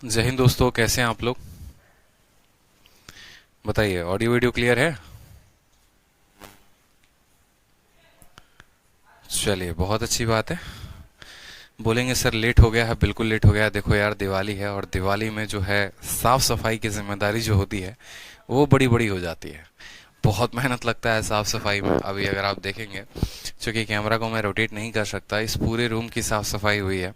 जय हिंद दोस्तों, कैसे हैं आप लोग? बताइए, ऑडियो वीडियो क्लियर है? चलिए, बहुत अच्छी बात है। बोलेंगे सर लेट हो गया है, बिल्कुल लेट हो गया है। देखो यार, दिवाली है और दिवाली में जो है साफ सफाई की जिम्मेदारी जो होती है वो बड़ी बड़ी हो जाती है। बहुत मेहनत लगता है साफ सफाई में। अभी अगर आप देखेंगे, चूंकि कैमरा को मैं रोटेट नहीं कर सकता, इस पूरे रूम की साफ सफाई हुई है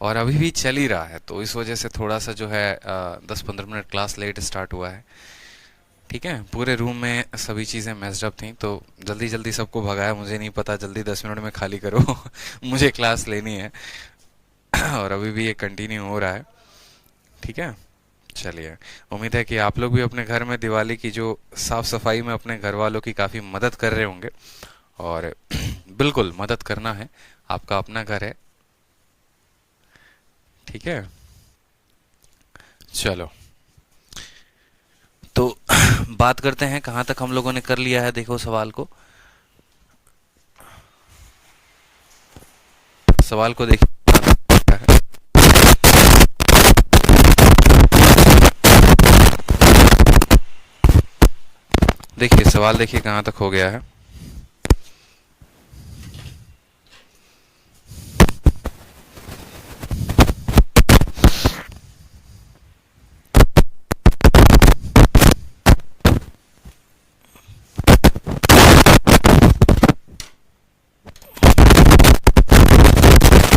और अभी भी चल ही रहा है, तो इस वजह से थोड़ा सा जो है 10-15 मिनट क्लास लेट स्टार्ट हुआ है। ठीक है, पूरे रूम में सभी चीज़ें मेस्ड अप थी, तो जल्दी जल्दी सबको भगाया। मुझे नहीं पता, जल्दी 10 मिनट में खाली करो मुझे क्लास लेनी है और अभी भी ये कंटिन्यू हो रहा है। ठीक है, चलिए। उम्मीद है कि आप लोग भी अपने घर में दिवाली की जो साफ सफाई में अपने घर वालों की काफ़ी मदद कर रहे होंगे और बिल्कुल मदद करना है, आपका अपना घर है। ठीक है, चलो तो बात करते हैं कहाँ तक हम लोगों ने कर लिया है। देखो सवाल को, सवाल को देखिए। देखिए सवाल, देखिए कहाँ तक हो गया है।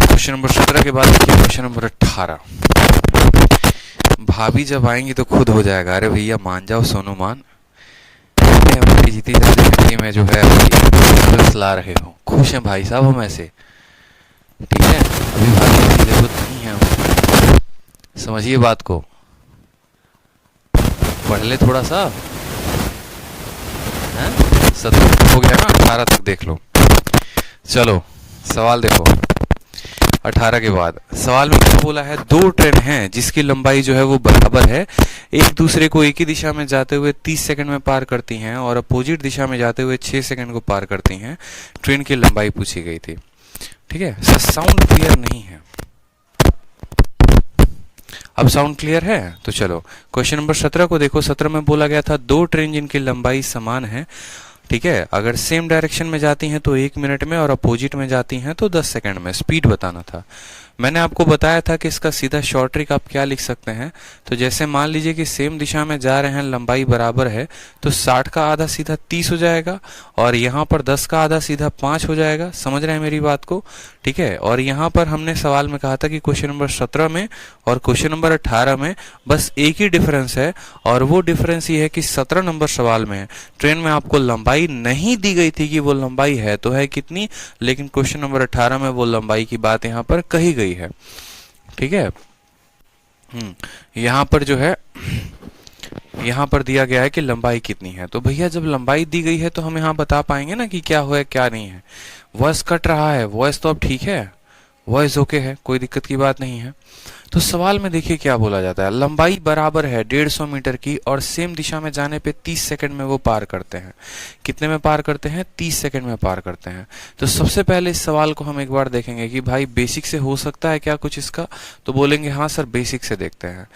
क्वेश्चन नंबर 17 के बाद देखिए क्वेश्चन नंबर 18। भाभी जब आएंगी तो खुद हो जाएगा। अरे भैया मान जाओ सोनू मान, हमारी जीती जाती जिंदगी में जो है प्लस ला रहे हो। खुश हैं भाई साहब हम ऐसे। ठीक है, अभी भागने की जरूरत नहीं है हमें। समझिए बात को, पढ़ ले थोड़ा सा है। 17 हो गया ना, 18 तक देख लो। चलो सवाल देखो 18 के बाद। सवाल में क्या बोला है? दो ट्रेन हैं जिसकी लंबाई जो है वो बराबर है, एक दूसरे को एक ही दिशा में जाते हुए 30 सेकंड में पार करती हैं और अपोजिट दिशा में जाते हुए 6 सेकंड को पार करती हैं। ट्रेन की लंबाई पूछी गई थी। ठीक है, साउंड क्लियर नहीं है। अब साउंड क्लियर है तो चलो क्वेश्चन नंबर 17 को देखो। 17 में बोला गया था दो ट्रेन जिनकी लंबाई समान है, ठीक है, अगर सेम डायरेक्शन में जाती हैं तो 1 मिनट में और अपोजिट में जाती हैं तो 10 सेकंड में। स्पीड बताना था। मैंने आपको बताया था कि इसका सीधा शॉर्ट ट्रिक आप क्या लिख सकते हैं। तो जैसे मान लीजिए कि सेम दिशा में जा रहे हैं, लंबाई बराबर है, तो 60 का आधा सीधा 30 हो जाएगा और यहाँ पर 10 का आधा सीधा 5 हो जाएगा। समझ रहे हैं मेरी बात को? ठीक है, और यहाँ पर हमने सवाल में कहा था कि क्वेश्चन नंबर 17 में और क्वेश्चन नंबर 18 में बस एक ही डिफरेंस है, और वो डिफरेंस ये है कि 17 नंबर सवाल में ट्रेन में आपको लंबाई नहीं दी गई थी कि वो लंबाई है तो है कितनी, लेकिन क्वेश्चन नंबर 18 में वो लंबाई की बात यहाँ पर कही गई है। ठीक है, यहाँ पर जो है, यहाँ पर दिया गया है कि लंबाई कितनी है। तो भैया जब लंबाई दी गई है तो हम यहाँ बता पाएंगे ना कि क्या हुआ है क्या नहीं है। वॉइस कट रहा है, वॉइस तो अब ठीक है, वॉइस ओके है, कोई दिक्कत की बात नहीं है। तो सवाल में देखिए क्या बोला जाता है। लंबाई बराबर है 150 मीटर की और सेम दिशा में जाने पे 30 सेकंड में वो पार करते हैं। कितने में पार करते हैं? 30 सेकंड में पार करते हैं। तो सबसे पहले इस सवाल को हम एक बार देखेंगे कि भाई बेसिक से हो सकता है क्या कुछ इसका। तो बोलेंगे हाँ सर बेसिक से देखते हैं।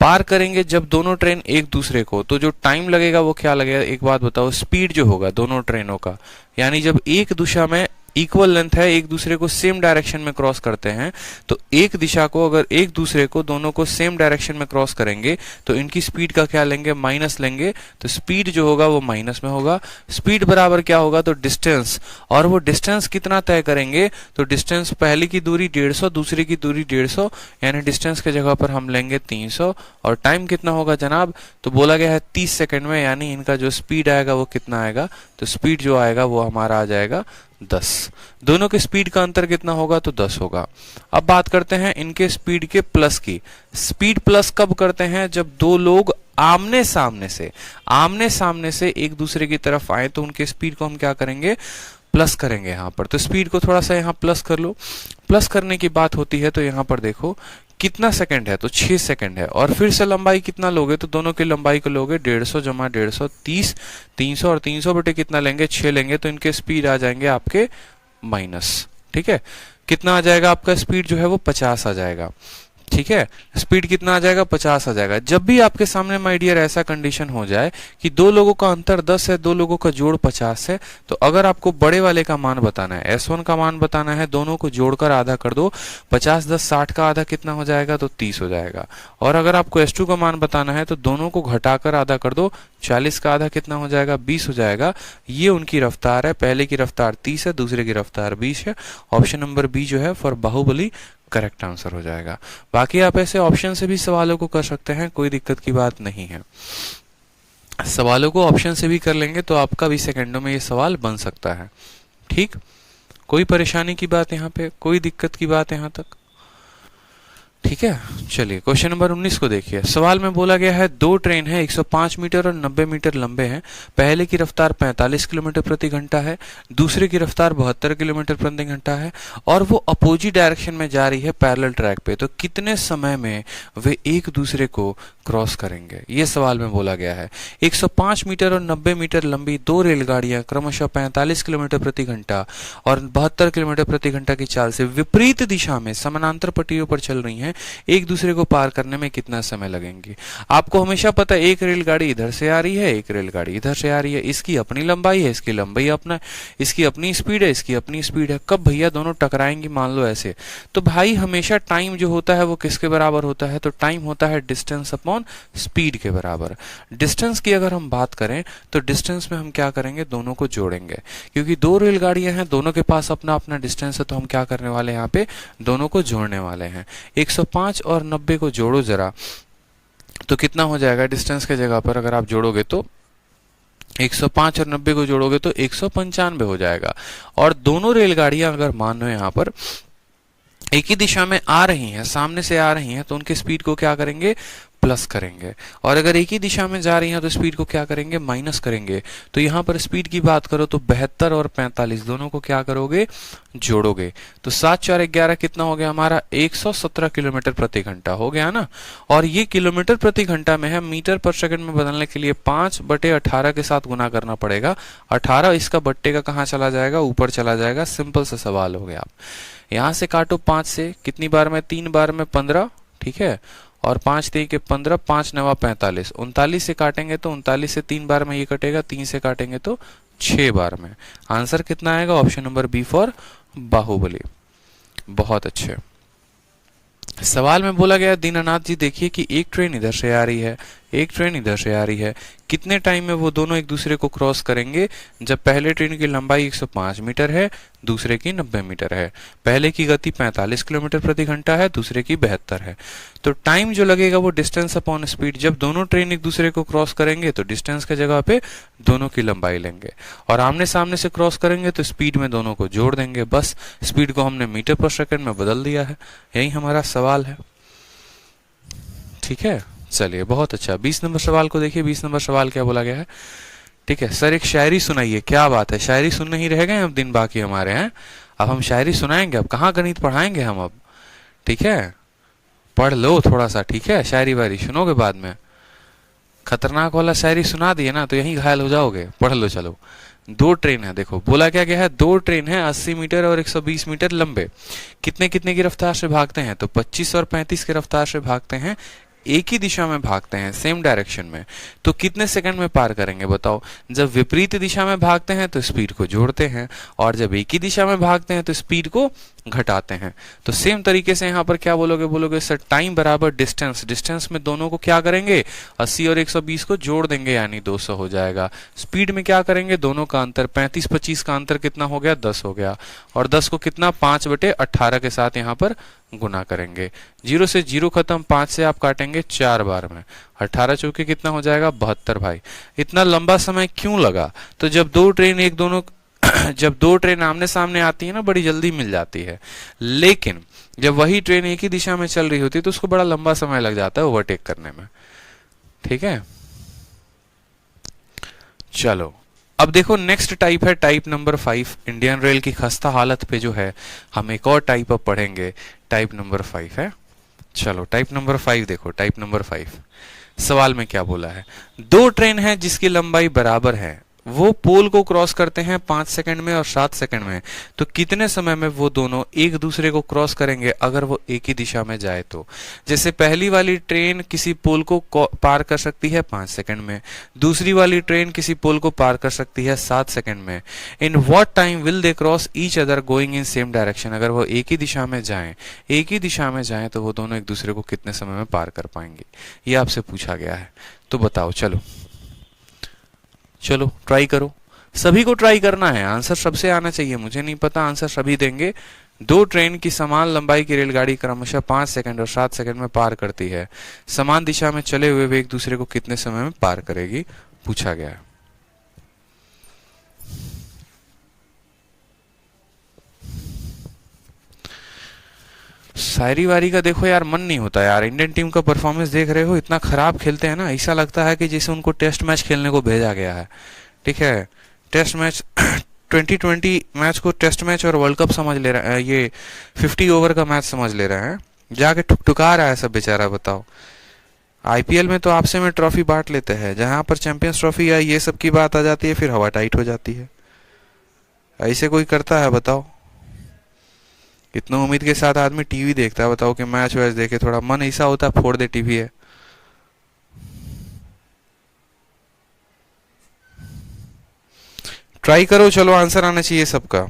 पार करेंगे जब दोनों ट्रेन एक दूसरे को, तो जो टाइम लगेगा वो क्या लगेगा? एक बात बताओ, स्पीड जो होगा दोनों ट्रेनों का, यानी जब एक दिशा में इक्वल लेंथ है, एक दूसरे को सेम डायरेक्शन में क्रॉस करते हैं, तो एक दिशा को अगर एक दूसरे को दोनों को सेम डायरेक्शन में क्रॉस करेंगे तो इनकी स्पीड का क्या लेंगे? माइनस लेंगे। तो स्पीड जो होगा वो माइनस में होगा। स्पीड बराबर क्या होगा? तो डिस्टेंस। और वो डिस्टेंस कितना तय करेंगे? तो डिस्टेंस, पहली की दूरी 150, दूसरी की दूरी 150, यानी डिस्टेंस के जगह पर हम लेंगे 300। और टाइम कितना होगा जनाब? तो बोला गया है 30 सेकंड में, यानी इनका जो स्पीड आएगा वो कितना आएगा? तो स्पीड जो आएगा वो हमारा आ जाएगा 10। दोनों के स्पीड का अंतर कितना होगा? तो 10 होगा। अब बात करते हैं इनके स्पीड के प्लस की। स्पीड प्लस कब करते हैं? जब दो लोग आमने सामने से एक दूसरे की तरफ आए तो उनके स्पीड को हम क्या करेंगे? प्लस करेंगे यहाँ पर। तो स्पीड को थोड़ा सा यहाँ प्लस कर लो। प्लस करने की बात होती है तो यहाँ पर देखो कितना सेकंड है? तो 6 सेकंड है। और फिर से लंबाई कितना लोगे? तो दोनों की लंबाई को लोगे 150 जमा 150 30, 300 और 300 बटे कितना लेंगे? 6 लेंगे, तो इनके स्पीड आ जाएंगे आपके माइनस। ठीक है, कितना आ जाएगा आपका स्पीड जो है वो 50 आ जाएगा। ठीक है, स्पीड कितना आ जाएगा, 50 आ जाएगा। जब भी आपके सामने माय डियर ऐसा कंडीशन हो जाए कि दो लोगों का अंतर 10 है, दो लोगों का जोड़ 50 है, तो अगर आपको बड़े वाले का मान बताना है, S1 का मान बताना है, दोनों को जोड़कर आधा कर दो, 50 10 60 का आधा कितना हो जाएगा, तो 30 हो जाएगा। और अगर आपको S2 का मान बताना है तो दोनों को घटाकर आधा कर दो, 40 का आधा कितना हो जाएगा, 20 हो जाएगा। ये उनकी रफ्तार है, पहले की रफ्तार 30 है, दूसरे की रफ्तार 20 है। ऑप्शन नंबर बी जो है फॉर बाहुबली करेक्ट आंसर हो जाएगा। बाकी आप ऐसे ऑप्शन से भी सवालों को कर सकते हैं, कोई दिक्कत की बात नहीं है। सवालों को ऑप्शन से भी कर लेंगे तो आपका भी सेकंडों में ये सवाल बन सकता है। ठीक, कोई परेशानी की बात यहाँ पे, कोई दिक्कत की बात यहाँ तक? ठीक है, चलिए क्वेश्चन नंबर 19 को देखिए। सवाल में बोला गया है दो ट्रेन है 105 मीटर और 90 मीटर लंबे हैं। पहले की रफ्तार 45 किलोमीटर प्रति घंटा है, दूसरे की रफ्तार 72 किलोमीटर प्रति घंटा है और वो अपोजिट डायरेक्शन में जा रही है पैरेलल ट्रैक पे। तो कितने समय में वे एक दूसरे को क्रॉस करेंगे, ये सवाल में बोला गया है। 105 मीटर और 90 मीटर लंबी दो रेलगाड़ियां क्रमशः 45 किलोमीटर प्रति घंटा और 72 किलोमीटर प्रति घंटा की चाल से विपरीत दिशा में समानांतर पट्टियों पर चल रही हैं। एक दूसरे को पार करने में कितना समय लगेंगे? आपको हमेशा पता है एक रेलगाड़ी इधर से आ रही है, एक रेलगाड़ी इधर से आ रही है, इसकी अपनी लंबाई है, इसकी लंबाई अपना, इसकी अपनी स्पीड है, इसकी अपनी स्पीड है। कब भैया दोनों टकराएंगी, मान लो ऐसे, तो भाई हमेशा टाइम जो होता है वो किसके बराबर होता है? तो टाइम होता है डिस्टेंस अपॉन स्पीड के बराबर। डिस्टेंस की अगर हम बात करें तो डिस्टेंस में हम क्या करेंगे, दोनों को जोड़ेंगे, क्योंकि दो रेलगाड़ियां हैं, दोनों के पास अपना अपना डिस्टेंस है, तो हम क्या करने वाले हैं, यहाँ पे दोनों को जोड़ने वाले हैं। 105 और 90 को जोड़ो जरा, तो कितना हो जाएगा डिस्टेंस के जगह पर अगर आप जोड़ोगे तो 105 और 90 को जोड़ोगे तो 195 हो जाएगा। और दोनों रेलगाड़ियां अगर मान लो यहाँ पर एक ही दिशा में आ रही हैं, सामने से आ रही हैं, तो उनके स्पीड को क्या करेंगे, प्लस करेंगे। और अगर एक ही दिशा में जा रही हैं तो स्पीड को क्या करेंगे, माइनस करेंगे। तो यहां पर स्पीड की बात करो तो 72 और 45 दोनों को क्या करोगे, जोड़ोगे। तो 7 4 11 कितना हो गया हमारा, 117 किलोमीटर प्रति घंटा हो गया ना। और ये किलोमीटर प्रति घंटा में है, मीटर पर सेकंड में बदलने के लिए 5/18 के साथ गुना करना पड़ेगा। 18 इसका बट्टे का कहाँ चला जाएगा, ऊपर चला जाएगा। सिंपल सा सवाल हो गया। यहां से काटो 5 से, कितनी बार में, 3 बार में 15, ठीक है। और 5 3 के 15, 5 9 45, 39 से काटेंगे तो 39 से 3 बार में ये कटेगा, 3 से काटेंगे तो 6 बार में। आंसर कितना आएगा, option number B for Bahubali. बहुत अच्छे। सवाल में बोला गया दीनानाथ जी देखिए कि एक ट्रेन इधर से आ रही है, एक ट्रेन इधर से आ रही है, कितने टाइम में वो दोनों एक दूसरे को क्रॉस करेंगे? जब पहले ट्रेन की लंबाई 105 मीटर है, दूसरे की 90 मीटर है, पहले की गति 45 किलोमीटर प्रति घंटा है, दूसरे की 72 है। तो टाइम जो लगेगा वो डिस्टेंस अपॉन स्पीड। जब दोनों ट्रेन एक दूसरे को क्रॉस करेंगे तो डिस्टेंस के जगह पे दोनों की लंबाई लेंगे, और आमने सामने से क्रॉस करेंगे तो स्पीड में दोनों को जोड़ देंगे। बस स्पीड को हमने मीटर पर सेकंड में बदल दिया है। यही हमारा सवाल है। ठीक है, चलिए बहुत अच्छा। 20 नंबर सवाल को देखिए। 20 नंबर सवाल क्या बोला गया है, ठीक है सर एक शायरी सुनाइए। क्या बात है, शायरी सुनने ही रह गए अब दिन बाकी हमारे हैं, अब हम शायरी सुनाएंगे। अब कहाँ गणित पढ़ाएंगे हम अब, ठीक है पढ़ लो थोड़ा सा, ठीक है शायरी वायरी सुनोगे बाद में। खतरनाक वाला शायरी सुना दिए ना तो यहीं घायल हो जाओगे। पढ़ लो चलो। दो ट्रेन है, देखो बोला क्या गया है, दो ट्रेन है 80 मीटर और 120 मीटर लंबे, कितने कितने की रफ्तार से भागते हैं? तो 25 और 35 की रफ्तार से भागते हैं, एक ही दिशा में भागते हैं, सेम डायरेक्शन में। तो कितने सेकंड में पार करेंगे बताओ? जब विपरीत दिशा में भागते हैं तो स्पीड को जोड़ते हैं, और जब एक ही दिशा में भागते हैं तो स्पीड को घटाते हैं। तो सेम तरीके से यहाँ पर क्या बोलोगे, बोलोगे सर टाइम बराबर डिस्टेंस, डिस्टेंस में दोनों को क्या करेंगे, 80 और 120 को जोड़ देंगे यानी 200 हो जाएगा। स्पीड में क्या करेंगे, दोनों का अंतर 35-25 का अंतर कितना हो गया, 10 हो गया, और 10 को कितना 5/18 के साथ यहाँ पर गुना करेंगे। 0 से 0 खत्म, 5 से आप काटेंगे 4 बार में, 18 चौके कितना हो जाएगा 72। भाई इतना लंबा समय क्यों लगा? तो जब दो ट्रेन एक दोनों जब दो ट्रेन आमने सामने आती है ना बड़ी जल्दी मिल जाती है, लेकिन जब वही ट्रेन एक ही दिशा में चल रही होती है तो उसको बड़ा लंबा समय लग जाता है ओवरटेक करने में। ठीक है, चलो अब देखो नेक्स्ट टाइप है टाइप नंबर 5। इंडियन रेल की खस्ता हालत पे जो है हम एक और टाइप अब पढ़ेंगे, टाइप नंबर 5 है। चलो टाइप नंबर 5 देखो। टाइप नंबर 5 सवाल में क्या बोला है, दो ट्रेन है जिसकी लंबाई बराबर है, वो पोल को क्रॉस करते हैं 5 सेकंड में और 7 सेकंड में, तो कितने समय में वो दोनों एक दूसरे को क्रॉस करेंगे अगर वो एक ही दिशा में जाए तो? जैसे पहली वाली ट्रेन किसी पोल को पार कर सकती है 5 सेकंड में, दूसरी वाली ट्रेन किसी पोल को पार कर सकती है 7 सेकंड में। In what time will they cross each other going in same direction? अगर वो एक ही दिशा में जाएं तो वो दोनों एक दूसरे को कितने समय में पार कर पाएंगे? ये आपसे पूछा गया है, तो बताओ। चलो ट्राई करो, सभी को ट्राई करना है, आंसर सबसे आना चाहिए। मुझे नहीं पता आंसर सभी देंगे। दो ट्रेन की समान लंबाई की रेलगाड़ी क्रमशः 5 सेकंड और 7 सेकंड में पार करती है, समान दिशा में चले हुए वे एक दूसरे को कितने समय में पार करेगी, पूछा गया है। शायरी वारी का देखो यार, मन नहीं होता यार। इंडियन टीम का परफॉर्मेंस देख रहे हो, इतना खराब खेलते हैं ना, ऐसा लगता है कि जैसे उनको टेस्ट मैच खेलने को भेजा गया है। ठीक है, टेस्ट मैच 2020 मैच को टेस्ट मैच और वर्ल्ड कप समझ ले रहे हैं, ये 50 ओवर का मैच समझ ले रहे हैं, जाके ठुकठुका रहा है सब बेचारा। बताओ, आईपीएल में तो आपसे में ट्रॉफी बांट लेते हैं, जहां पर चैंपियंस ट्रॉफी या ये सब की बात आ जाती है फिर हवा टाइट हो जाती है। ऐसे कोई करता है बताओ? इतना उम्मीद के साथ आदमी टीवी देखता है, बताओ कि मैच वैच देखे, थोड़ा मन ऐसा होता है फोड़ दे टीवी है। ट्राई करो, चलो आंसर आना चाहिए सबका।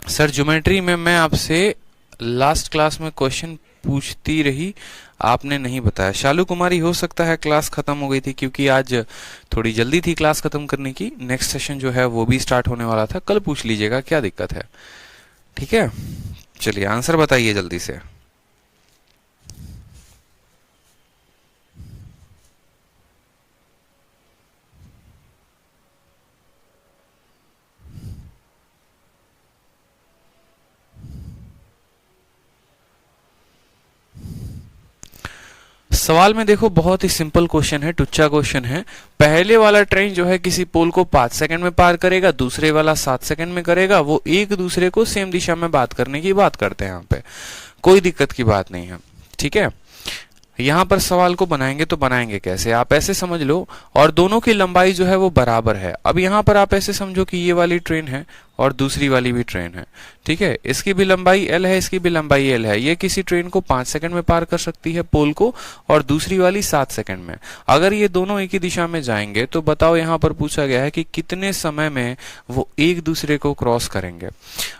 सर ज्योमेट्री में मैं आपसे लास्ट क्लास में क्वेश्चन पूछती रही, आपने नहीं बताया। शालू कुमारी, हो सकता है क्लास खत्म हो गई थी, क्योंकि आज थोड़ी जल्दी थी क्लास खत्म करने की। नेक्स्ट सेशन जो है वो भी स्टार्ट होने वाला था, कल पूछ लीजिएगा, क्या दिक्कत है। ठीक है, चलिए आंसर बताइए जल्दी से। सवाल में देखो, बहुत ही सिंपल क्वेश्चन है, टुच्चा क्वेश्चन है। पहले वाला ट्रेन जो है किसी पोल को 5 सेकंड में पार करेगा, दूसरे वाला 7 सेकंड में करेगा। वो एक दूसरे को सेम दिशा में बात करने की बात करते हैं, यहाँ पे कोई दिक्कत की बात नहीं है। ठीक है, यहाँ पर सवाल को बनाएंगे तो बनाएंगे कैसे, आप ऐसे समझ लो, और दोनों की लंबाई जो है वो बराबर है। अब यहाँ पर आप ऐसे समझो कि ये वाली ट्रेन है और दूसरी वाली भी ट्रेन है। ठीक है, इसकी भी लंबाई L है, इसकी भी लंबाई L है। ये किसी ट्रेन को 5 सेकंड में पार कर सकती है पोल को, और दूसरी वाली 7 सेकंड में। अगर ये दोनों एक ही दिशा में जाएंगे तो बताओ, यहाँ पर पूछा गया है कि कितने समय में वो एक दूसरे को क्रॉस करेंगे।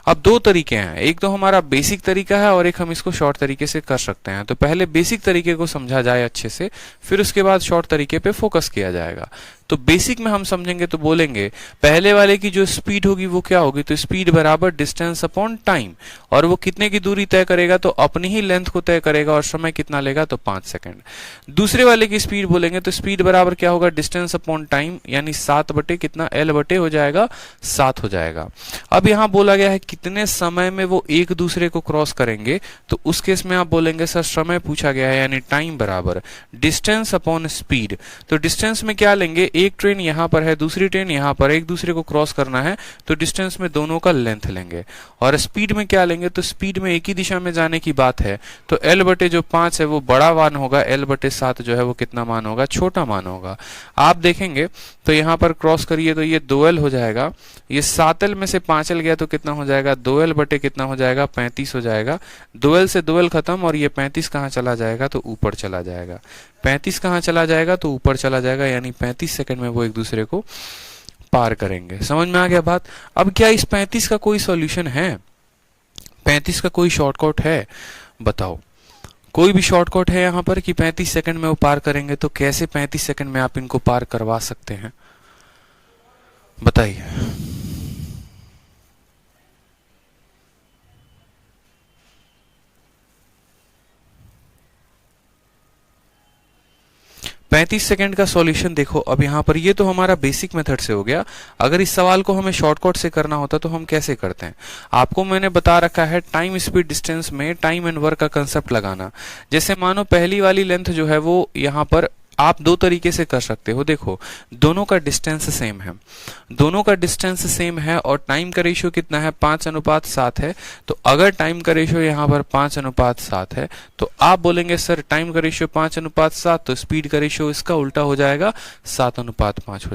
अब दो तरीके हैं, एक तो हमारा बेसिक तरीका है और एक हम इसको शॉर्ट तरीके से कर सकते हैं। तो पहले बेसिक तरीके को समझा जाए अच्छे से, फिर उसके बाद शॉर्ट तरीके पे फोकस किया जाएगा। तो बेसिक में हम समझेंगे तो बोलेंगे पहले वाले की जो स्पीड होगी वो क्या होगी, तो स्पीड बराबर डिस्टेंस अपॉन टाइम, और वो कितने की दूरी तय करेगा, तो अपनी ही लेंथ को तय करेगा, और समय कितना लेगा, तो 5 सेकंड। दूसरे वाले की स्पीड बोलेंगे तो स्पीड बराबर क्या होगा, डिस्टेंस अपॉन टाइम, यानी 7 बटे कितना, L बटे हो जाएगा 7 हो जाएगा। अब यहाँ बोला गया है कितने समय में वो एक दूसरे को क्रॉस करेंगे, तो उस केस में आप बोलेंगे सर समय पूछा गया है, यानी टाइम बराबर डिस्टेंस अपॉन स्पीड। तो डिस्टेंस में क्या लेंगे, एक ट्रेन यहाँ पर है, दूसरी ट्रेन यहाँ पर, एक दूसरे को क्रॉस करना है, तो डिस्टेंस में दोनों का लेंथ लेंगे। और स्पीड में क्या लेंगे, तो स्पीड में एक ही दिशा में जाने की बात है, तो L बटे जो 5 है वो बड़ा मान होगा, L बटे 7 जो है वो कितना मान होगा, छोटा मान होगा। आप देखेंगे तो यहाँ पर क्रॉस करिए तो ये 2L हो जाएगा, ये 7L में से 5L गया तो कितना हो जाएगा, 2L बटे कितना हो जाएगा, 35 हो जाएगा। 2L से 2L खत्म, और ये 35 कहाँ चला जाएगा, तो ऊपर चला जाएगा। 35 कहाँ चला जाएगा, तो ऊपर चला जाएगा, यानी 35 सेकंड में वो एक दूसरे को पार करेंगे। समझ में आ गया बात? अब क्या इस 35 का कोई सॉल्यूशन है, 35 का कोई शॉर्टकट है, बताओ? कोई भी शॉर्टकट है यहाँ पर कि 35 सेकंड में वो पार करेंगे? तो कैसे 35 सेकंड में आप इनको पार करवा सकते हैं, बताइए। 35 सेकंड का सॉल्यूशन देखो। अब यहाँ पर ये तो हमारा बेसिक मेथड से हो गया। अगर इस सवाल को हमें शॉर्टकट से करना होता तो हम कैसे करते हैं? आपको मैंने बता रखा है टाइम स्पीड डिस्टेंस में टाइम एंड वर्क का कंसेप्ट लगाना। जैसे मानो पहली वाली लेंथ जो है वो यहाँ पर आप दो तरीके से कर सकते हो। देखो, दोनों का डिस्टेंस सेम है, दोनों का डिस्टेंस सेम है और टाइम का रेशियो कितना है, 5:7 है। तो अगर टाइम का रेशियो यहाँ पर 5:7 है तो आप बोलेंगे सर टाइम का रेशियो 5:7, तो स्पीड का रेशियो इसका उल्टा हो जाएगा, 7:5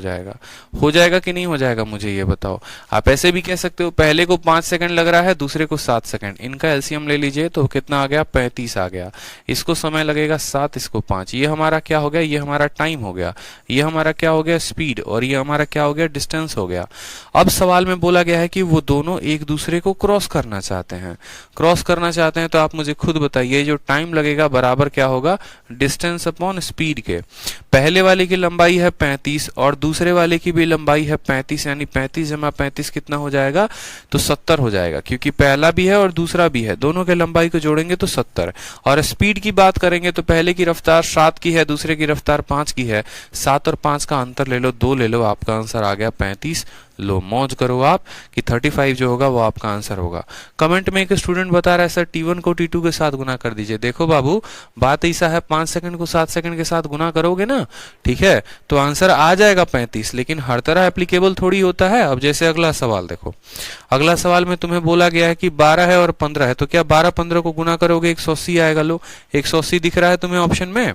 हो जाएगा कि नहीं हो जाएगा, मुझे ये बताओ। आप ऐसे भी कह सकते हो, पहले को 5 सेकंड लग रहा है, दूसरे को 7 सेकंड, इनका एलसीएम ले लीजिए तो कितना आ गया, 35 आ गया। इसको समय लगेगा 7, इसको 5, ये हमारा क्या हो गया, ये हमारा टाइम हो गया, ये हमारा क्या हो गया, स्पीड, और ये हमारा क्या हो गया, डिस्टेंस हो गया। अब सवाल में बोला गया है कि वो दोनों एक दूसरे को क्रॉस करना चाहते हैं। क्रॉस करना चाहते हैं तो आप मुझे खुद बताइए, जो टाइम लगेगा बराबर क्या होगा, डिस्टेंस अपॉन स्पीड के। पहले वाले की लंबाई है 35 और दूसरे वाले की भी लंबाई है 35, यानी 35 जमा 35 कितना हो जाएगा, तो 70 हो जाएगा, क्योंकि पहला भी है और दूसरा भी है, दोनों के लंबाई को जोड़ेंगे तो 70। और स्पीड की बात करेंगे तो पहले की रफ्तार 7 की है, दूसरे की रफ्तार 5 की है, 7 और 5 का अंतर ले लो, 2 ले लो, आपका आंसर आ गया 35। लो मौज करो आप कि 35 जो होगा वो आपका आंसर होगा। कमेंट में एक स्टूडेंट बता रहा है सर T1 को T2 के साथ गुना कर दीजिए। देखो बाबू, बात ऐसा है, 5 सेकंड को 7 सेकंड के साथ गुना करोगे ना, ठीक है, तो आंसर आ जाएगा 35, लेकिन हर तरह एप्लीकेबल थोड़ी होता है। अब जैसे अगला सवाल देखो, अगला सवाल में तुम्हें बोला गया है कि 12 है और 15 है, तो क्या 12-15 को गुना करोगे 180 आएगा। लो 180 दिख रहा है तुम्हें ऑप्शन में।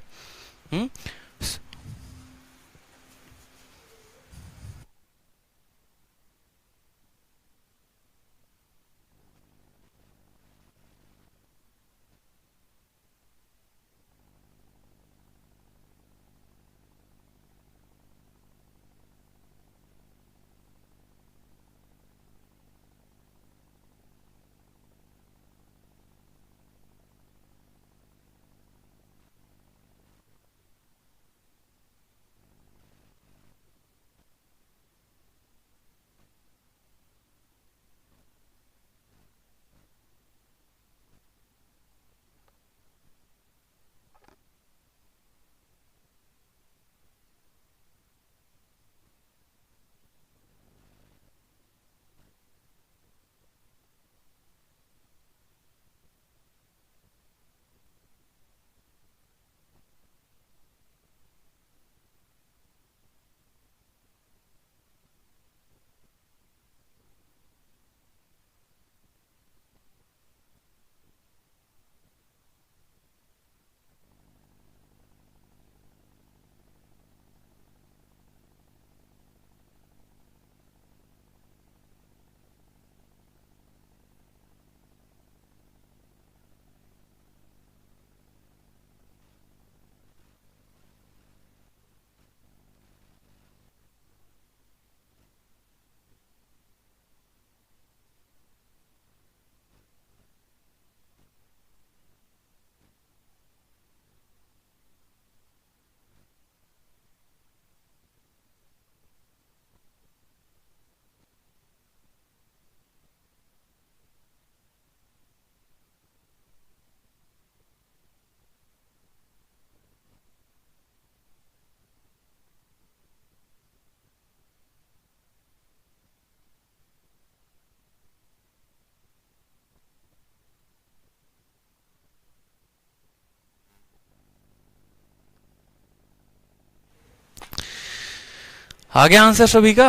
आ गया आंसर सभी का।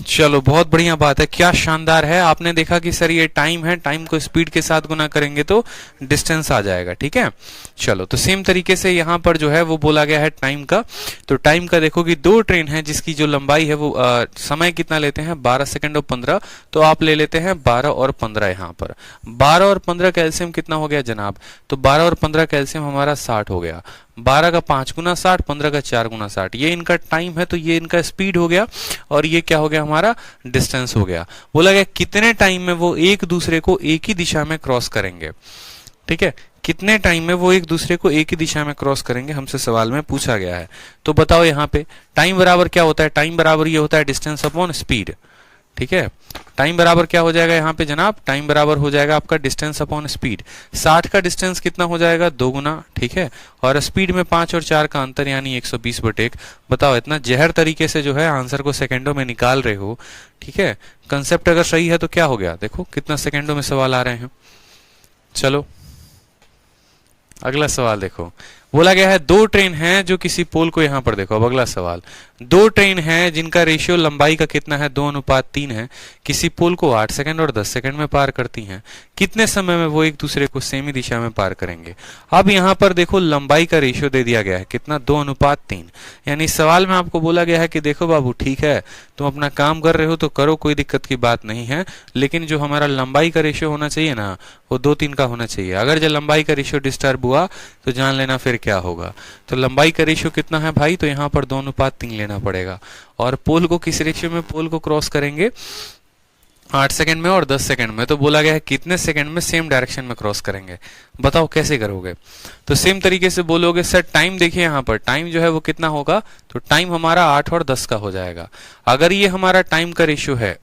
चलो बहुत बढ़िया बात है, क्या शानदार है। आपने देखा कि सर ये टाइम है, टाइम को स्पीड के साथ गुना करेंगे तो डिस्टेंस आ जाएगा, ठीक है। चलो तो सेम तरीके से यहाँ पर जो है वो बोला गया है टाइम का। तो टाइम का देखो कि दो ट्रेन है जिसकी जो लंबाई है वो समय कितना लेते हैं, 12 सेकंड और 15, तो आप ले लेते हैं 12 और 15। यहाँ पर 12 और 15 कैल्शियम कितना हो गया जनाब, तो 12 और 15 कैल्शियम हमारा 60 हो गया। 12 का 5 गुना 60, 15 का 4 गुना 60, ये इनका टाइम है, तो ये इनका स्पीड हो गया और ये क्या हो गया, हमारा डिस्टेंस हो गया। बोला गया कितने टाइम में वो एक दूसरे को एक ही दिशा में क्रॉस करेंगे, ठीक है, कितने टाइम में वो एक दूसरे को एक ही दिशा में क्रॉस करेंगे, हमसे सवाल में पूछा गया है। तो बताओ यहाँ पे टाइम बराबर क्या होता है, टाइम बराबर ये होता है डिस्टेंस अपॉन स्पीड, ठीक है। टाइम बराबर क्या हो जाएगा यहाँ पे जनाब, टाइम बराबर हो जाएगा आपका डिस्टेंस अपॉन स्पीड। 60 का डिस्टेंस कितना हो जाएगा, 2 गुना, ठीक है, और स्पीड में 5 और 4 का अंतर यानी 120/1। बताओ इतना जहर तरीके से जो है आंसर को सेकंडों में निकाल रहे हो, ठीक है। कंसेप्ट अगर सही है तो क्या हो गया, देखो कितना सेकंडों में सवाल आ रहे हैं। चलो अगला सवाल देखो, बोला गया है दो ट्रेन हैं जो किसी पोल को, यहां पर देखो अब अगला सवाल, दो ट्रेन हैं जिनका रेशियो लंबाई का कितना है, 2:3 है, किसी पोल को 8 सेकंड और 10 सेकंड में पार करती हैं, कितने समय में वो एक दूसरे को सेम ही दिशा में पार करेंगे। अब यहां पर देखो लंबाई का रेशियो दे दिया गया है कितना, 2:3, यानी सवाल में आपको बोला गया है कि देखो बाबू ठीक है तुम अपना काम कर रहे हो तो करो, कोई दिक्कत की बात नहीं है, लेकिन जो हमारा लंबाई का रेशियो होना चाहिए ना वो 2:3 का होना चाहिए। अगर जो लंबाई का रेशियो डिस्टर्ब हुआ तो जान लेना फिर क्या होगा। तो लंबाई का रेशियो कितना है भाई, तो यहाँ पर 2:3 लेना पड़ेगा। और पोल को किस रेशियो में पोल को क्रॉस करेंगे, 8 सेकंड में और 10 सेकंड में। तो बोला गया है कितने सेकंड में सेम डायरेक्शन में क्रॉस करेंगे, बताओ कैसे करोगे। तो सेम तरीके से बोलोगे सर टाइम देखिए यहाँ पर टाइम जो है वो कितना होगा, तो टाइम हमारा 8 और 10 का हो जाएगा। अगर ये हमारा टाइम का रेशियो है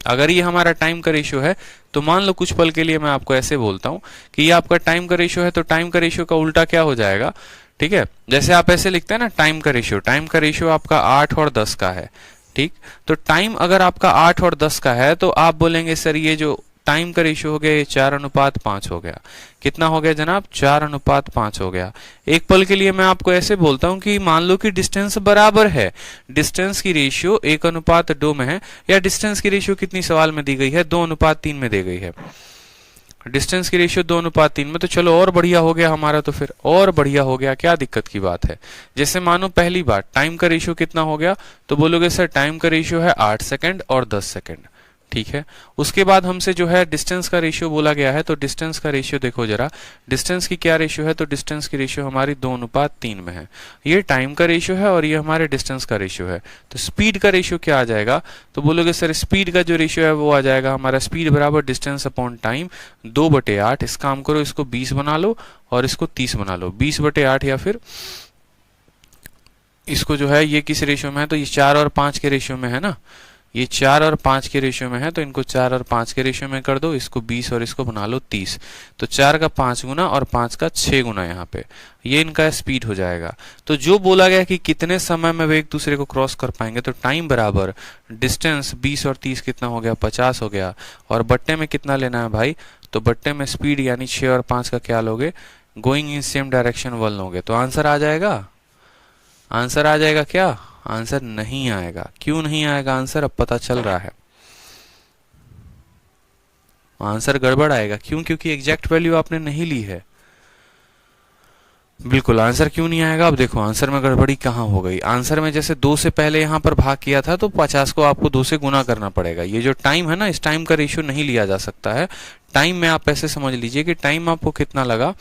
अगर ये हमारा टाइम का रेशियो है तो मान लो कुछ पल के लिए मैं आपको ऐसे बोलता हूं कि ये आपका टाइम का रेशियो है, तो टाइम का रेशियो का उल्टा क्या हो जाएगा, ठीक है। जैसे आप ऐसे लिखते हैं ना टाइम का रेशियो आपका 8 और 10 का है, ठीक। तो टाइम अगर आपका 8 और 10 का है तो आप बोलेंगे सर ये जो टाइम का रेशियो हो गया ये 4:5 हो गया। कितना हो गया जनाब, 4:5 हो गया। एक पल के लिए मैं आपको ऐसे बोलता हूं कि मान लो कि डिस्टेंस बराबर है, डिस्टेंस की रेशियो 1:2 में है, या डिस्टेंस की रेशियो कितनी सवाल में दी गई है, 2:3 में दी गई है। डिस्टेंस की रेशियो 2:3 में, तो चलो और बढ़िया हो गया हमारा, तो फिर और बढ़िया हो गया, क्या दिक्कत की बात है। जैसे मानो पहली बार टाइम का रेशियो कितना हो गया, तो बोलोगे सर टाइम का रेशियो है 8 सेकंड और 10 सेकंड, ठीक है। उसके बाद हमसे जो है डिस्टेंस का रेशियो बोला गया है, तो डिस्टेंस का रेशियो देखो जरा, डिस्टेंस की क्या रेशियो है, तो डिस्टेंस की रेशियो हमारी 2:3 में है। ये टाइम का रेशियो है और ये हमारे डिस्टेंस का रेशियो है। तो स्पीड का रेशियो क्या आ जाएगा, तो बोलोगे सर स्पीड का जो रेशियो है वो आ जाएगा हमारा स्पीड बराबर डिस्टेंस अपॉन टाइम 2/8। इस काम करो, इसको 20 बना लो और इसको 30 बना लो, 20/8, या फिर इसको जो है ये किस रेशियो में है, तो ये 4 और 5 के रेशियो में है ना, ये 4 और 5 के रेशियो में है, तो इनको 4 और 5 के रेशियो में कर दो, इसको 20 और इसको बना लो 30। तो 4 का 5 गुना और 5 का 6 गुना, यहाँ पे ये इनका स्पीड हो जाएगा। तो जो बोला गया कि कितने समय में वे एक दूसरे को क्रॉस कर पाएंगे, तो टाइम बराबर डिस्टेंस 20 और 30 कितना हो गया, 50 हो गया। और बट्टे में कितना लेना है भाई, तो बट्टे में स्पीड यानी 6 और 5 का क्या लोगे, गोइंग इन सेम डायरेक्शन 1 लोगे। तो आंसर आ जाएगा, आंसर आ जाएगा क्या, आंसर नहीं आएगा। क्यों नहीं आएगा आंसर, अब पता चल रहा है, आंसर गड़बड़ आएगा। क्यों, क्योंकि एग्जैक्ट वैल्यू आपने नहीं ली है। बिल्कुल आंसर क्यों नहीं आएगा, अब देखो आंसर में गड़बड़ी कहाँ हो गई। आंसर में जैसे 2 से पहले यहाँ पर भाग किया था तो 50 को आपको 2 से गुना करना पड़ेगा। ये जो टाइम है ना, इस टाइम का रेशियो नहीं लिया जा सकता है। टाइम में आप ऐसे समझ लीजिए कि टाइम आपको कितना लगा,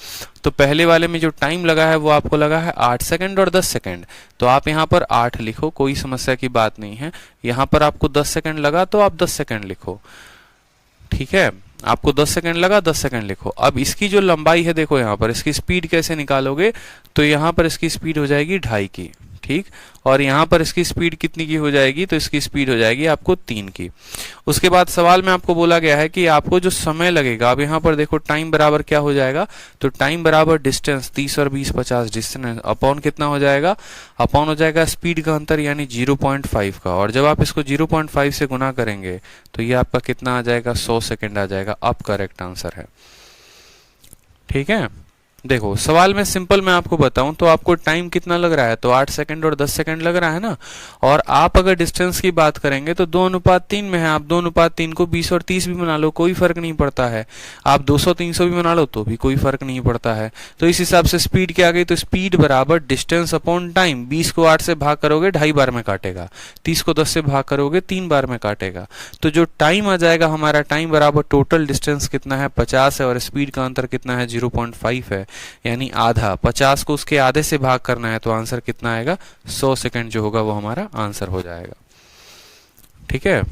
तो पहले वाले में जो टाइम लगा है वो आपको लगा है 8 सेकंड और 10 सेकंड। तो आप यहाँ पर 8 लिखो, कोई समस्या की बात नहीं है। यहाँ पर आपको 10 सेकंड लगा तो आप 10 सेकंड लिखो, ठीक है। आपको 10 सेकंड लगा, 10 सेकंड लिखो। अब इसकी जो लंबाई है देखो यहाँ पर, इसकी स्पीड कैसे निकालोगे, तो यहाँ पर इसकी स्पीड हो जाएगी 2.5 की, ठीक। और यहाँ पर इसकी स्पीड कितनी की हो जाएगी, तो इसकी स्पीड हो जाएगी आपको 3 की। उसके बाद सवाल में आपको बोला गया है कि आपको जो समय लगेगा, अब यहाँ पर देखो टाइम बराबर क्या हो जाएगा, तो टाइम बराबर डिस्टेंस 30 और 20 50, डिस्टेंस अपॉन कितना हो जाएगा, अपॉन हो जाएगा स्पीड का अंतर यानी 0.5 का। और जब आप इसको 0.5 से गुना करेंगे तो ये आपका कितना आ जाएगा, 100 सेकेंड आ जाएगा। अब करेक्ट आंसर है, ठीक है। देखो सवाल में सिंपल मैं आपको बताऊं तो आपको टाइम कितना लग रहा है, तो 8 सेकंड और 10 सेकंड लग रहा है ना। और आप अगर डिस्टेंस की बात करेंगे तो 2:3 में है, आप 2:3 को 20 और 30 भी बना लो, कोई फर्क नहीं पड़ता है। आप 200-300 भी बना लो तो भी कोई फर्क नहीं पड़ता है। तो इस हिसाब से स्पीड क्या आ गई, तो स्पीड बराबर डिस्टेंस अपॉन टाइम। 20 को 8 से भाग करोगे 2.5 बार में काटेगा, 30 को 10 से भाग करोगे 3 बार में काटेगा। तो जो टाइम आ जाएगा हमारा, टाइम बराबर टोटल डिस्टेंस कितना है, 50 है, और स्पीड का अंतर कितना है, 0.5 है, यानी आधा। 50 को उसके आधे से भाग करना है तो आंसर कितना आएगा, 100 सेकंड जो होगा वो हमारा आंसर हो जाएगा, ठीक है।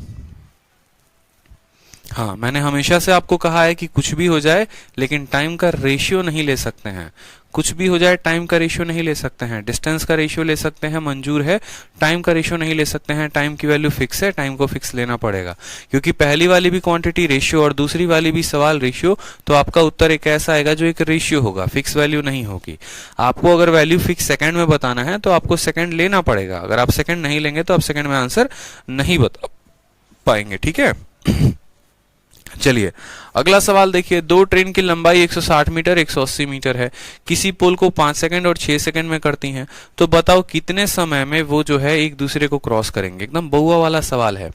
हाँ, मैंने हमेशा से आपको कहा है कि कुछ भी हो जाए लेकिन टाइम का रेशियो नहीं ले सकते हैं। कुछ भी हो जाए टाइम का रेशियो नहीं ले सकते हैं। डिस्टेंस का रेशियो ले सकते हैं, मंजूर है, टाइम का रेशियो नहीं ले सकते हैं। टाइम की वैल्यू फिक्स है, टाइम को फिक्स लेना पड़ेगा, क्योंकि पहली वाली भी क्वांटिटी रेशियो और दूसरी वाली भी सवाल रेशियो। तो आपका उत्तर एक ऐसा आएगा जो एक रेशियो होगा, फिक्स वैल्यू नहीं होगी। आपको अगर वैल्यू फिक्स सेकंड में बताना है तो आपको सेकंड लेना पड़ेगा। अगर आप सेकंड नहीं लेंगे तो आप सेकंड में आंसर नहीं बता पाएंगे, ठीक है। चलिए अगला सवाल देखिए, दो ट्रेन की लंबाई 160 मीटर 180 मीटर है, किसी पोल को 5 सेकंड और 6 सेकंड में करती हैं, तो बताओ कितने समय में वो जो है एक दूसरे को क्रॉस करेंगे। एकदम बहुआ वाला सवाल है,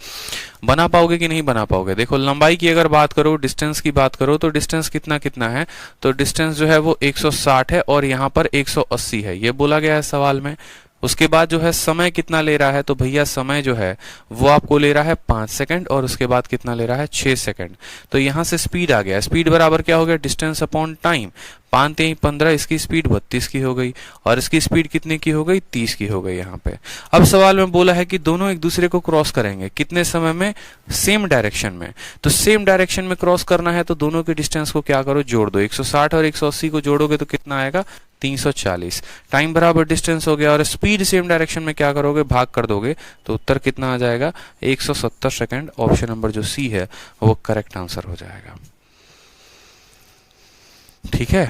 बना पाओगे कि नहीं बना पाओगे। देखो लंबाई की अगर बात करो, डिस्टेंस की बात करो, तो डिस्टेंस कितना कितना है, तो डिस्टेंस जो है वो 160 है और यहाँ पर 180 है, ये बोला गया है सवाल में। उसके बाद जो है समय कितना ले रहा है, तो भैया समय जो है वो आपको ले रहा है 5 सेकंड और उसके बाद कितना ले रहा है 6 सेकंड। तो यहां से स्पीड आ गया, स्पीड बराबर क्या हो गया, डिस्टेंस अपॉन टाइम। 5 3 15, इसकी स्पीड 32 की हो गई और इसकी स्पीड कितने की हो गई, 30 की हो गई यहाँ पे। अब सवाल में बोला है कि दोनों एक दूसरे को क्रॉस करेंगे कितने समय में, सेम डायरेक्शन में। तो सेम डायरेक्शन में क्रॉस करना है तो दोनों के डिस्टेंस को क्या करो, जोड़ दो। 160 और 180 को जोड़ोगे तो कितना आएगा, 340। टाइम बराबर डिस्टेंस हो गया और स्पीड सेम डायरेक्शन में क्या करोगे, भाग कर दोगे, तो उत्तर कितना आ जाएगा, 170 सेकंड। ऑप्शन नंबर जो सी है वो करेक्ट आंसर हो जाएगा। ठीक है,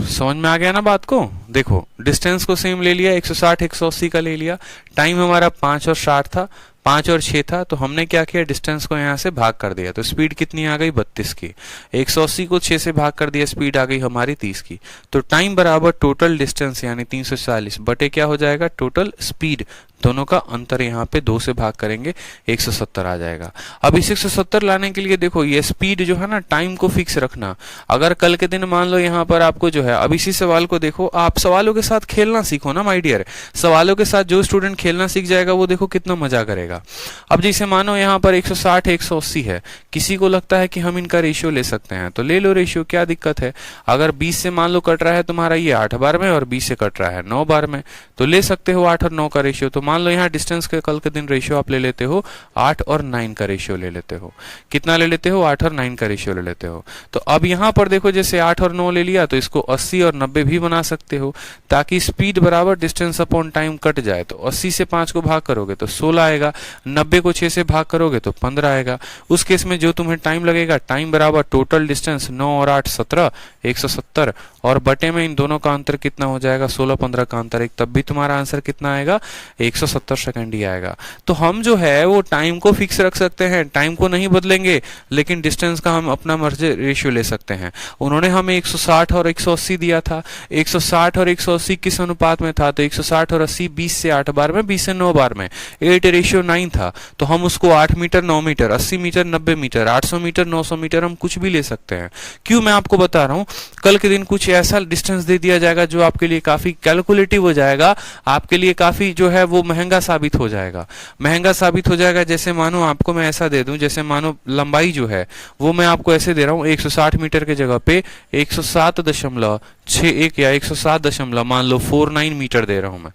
समझ में आ गया ना बात को। देखो डिस्टेंस को सेम ले लिया, 160 180 का ले लिया, टाइम हमारा 5 और 60 था, 5 और 6 था, तो हमने क्या किया, डिस्टेंस को यहाँ से भाग कर दिया, तो स्पीड कितनी आ गई, 32 की। 180 को 6 से भाग कर दिया, स्पीड आ गई हमारी 30 की। तो टाइम बराबर टोटल डिस्टेंस यानी 340 बटे क्या हो जाएगा, टोटल स्पीड। दोनों का अंतर यहाँ पे 2 से भाग करेंगे, 170 आ जाएगा। अब इस 170 लाने के लिए देखो ये स्पीड जो है ना, टाइम को फिक्स रखना। अगर कल के दिन मान लो यहाँ पर आपको जो है, अब इसी सवाल को देखो, आप सवालों के साथ खेलना सीखो ना माय डियर। सवालों के साथ जो स्टूडेंट खेलना सीख जाएगा वो देखो कितना मजा करेगा। अब जैसे मानो यहाँ पर 160 180 है, किसी को लगता है कि हम इनका रेशियो ले सकते हैं, तो ले लो रेशियो, क्या दिक्कत है। अगर 20 से मान लो कट रहा है तुम्हारा ये 8 बार में और 20 से कट रहा है 9 बार में, तो ले सकते हो 8 और 9 का रेशियो। तो मान लो यहाँ डिस्टेंस के कल के दिन रेशियो आप ले लेते हो 8 और 9 का रेशियो ले लेते हो। कितना ले लेते हो, 8 और 9 का रेशियो ले लेते हो। तो अब यहाँ पर देखो जैसे 8 और 9 ले लिया तो इसको 80 और 90 भी बना सकते हो, ताकि स्पीड बराबर डिस्टेंस अपॉन टाइम कट जाए। तो 80 से 5 को भाग करोगे तो 16 आएगा, 90 को 6 से भाग करोगे तो 15 आएगा। उस केस में जो तुम्हें टाइम लगेगा, टाइम बराबर टोटल डिस्टेंस 9 और 8 17, 170 और बटे में इन दोनों का अंतर कितना हो जाएगा, 16 15 का अंतर 1, तब भी तुम्हारा आंसर कितना आएगा, 170 सेकंड ही आएगा। तो हम जो है वो टाइम को फिक्स रख सकते हैं, टाइम को नहीं बदलेंगे, लेकिन डिस्टेंस का हम अपना मर्जी रेशियो ले सकते हैं। उन्होंने हमें 160 और 180 दिया था, 160 और 180 किस अनुपात में था, तो 160 और 80 20 से 8 बार में, 20 से 9 बार में, 8:9 था। तो हम उसको 8 metre 9 metre 80 metre 90 metre 800 metre 900 metre हम कुछ भी ले सकते हैं। क्यों, मैं आपको बता रहा हूं, कल के दिन कुछ ऐसा डिस्टेंस दे दिया जाएगा जो आपके लिए काफी कैलकुलेटिव हो जाएगा, आपके लिए काफी जो है वो महंगा साबित हो जाएगा। महंगा साबित हो जाएगा, जैसे मानो आपको मैं ऐसा दे दूं, जैसे मानो लंबाई जो है वो मैं आपको ऐसे दे रहा हूं, 160 मीटर के जगह पे 107.61 या 107 मान लो 49 मीटर दे रहा हूं मैं,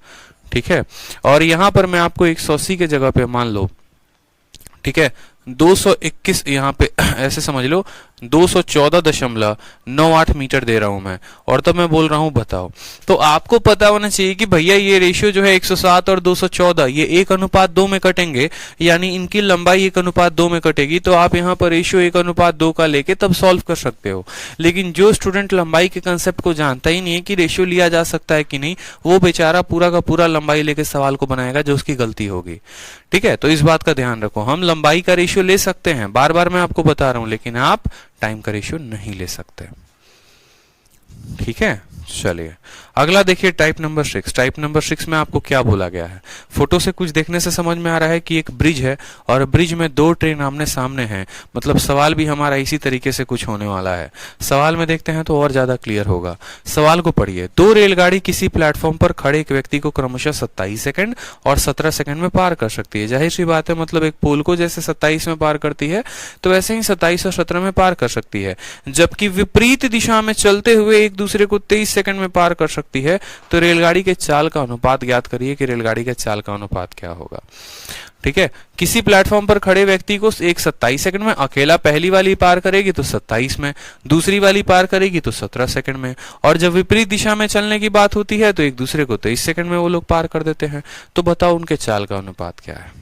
ठीक है। और यहां पर मैं आपको 180 के जगह पे मान लो, ठीक है, 221 यहाँ पे ऐसे समझ लो 214.98 मीटर दे रहा हूं मैं, और तब मैं बोल रहा हूं बताओ। तो आपको पता होना चाहिए कि भैया ये रेशियो जो है 107 और 214 ये 1:2 में कटेंगे, यानी इनकी लंबाई 1:2 में कटेगी। तो आप यहाँ पर रेशियो 1:2 का लेके तब सॉल्व कर सकते हो। लेकिन जो स्टूडेंट लंबाई के कंसेप्ट को जानता ही नहीं है कि रेशियो लिया जा सकता है कि नहीं, वो बेचारा पूरा का पूरा लंबाई लेके सवाल को बनाएगा, जो उसकी गलती होगी। ठीक है, तो इस बात का ध्यान रखो, हम लंबाई का रेशियो ले सकते हैं, बार बार मैं आपको बता रहा हूं, लेकिन आप टाइम का रेशियो नहीं ले सकते। ठीक है, चलिए अगला देखिए टाइप नंबर 6। टाइप नंबर 6 में आपको क्या बोला गया है, फोटो से कुछ देखने से समझ में आ रहा है कि एक ब्रिज है और ब्रिज में दो ट्रेन आमने सामने हैं, मतलब सवाल भी हमारा इसी तरीके से कुछ होने वाला है। सवाल में देखते हैं तो और ज्यादा क्लियर होगा। सवाल को पढ़िए, दो रेलगाड़ी किसी प्लेटफॉर्म पर खड़े एक व्यक्ति को क्रमशः 27 सेकंड और 17 सेकंड में पार कर सकती है। जाहिर सी बात है, मतलब एक पोल को जैसे 27 में पार करती है तो वैसे ही 27 और 17 में पार कर सकती है, जबकि विपरीत दिशा में चलते हुए एक दूसरे को 23 सेकंड में पार कर सकती है। तो रेलगाड़ी के चाल का अनुपात ज्ञात करिए कि रेलगाड़ी के चाल का अनुपात क्या होगा। ठीक है, किसी प्लेटफॉर्म पर खड़े व्यक्ति को एक 27 सेकंड में, अकेला पहली वाली पार करेगी तो 27 में, दूसरी वाली पार करेगी तो 17 सेकंड में, और जब विपरीत दिशा में चलने की बात होती है तो एक दूसरे को 23 सेकंड में वो लोग पार कर देते हैं। तो बताओ उनके चाल का अनुपात क्या है।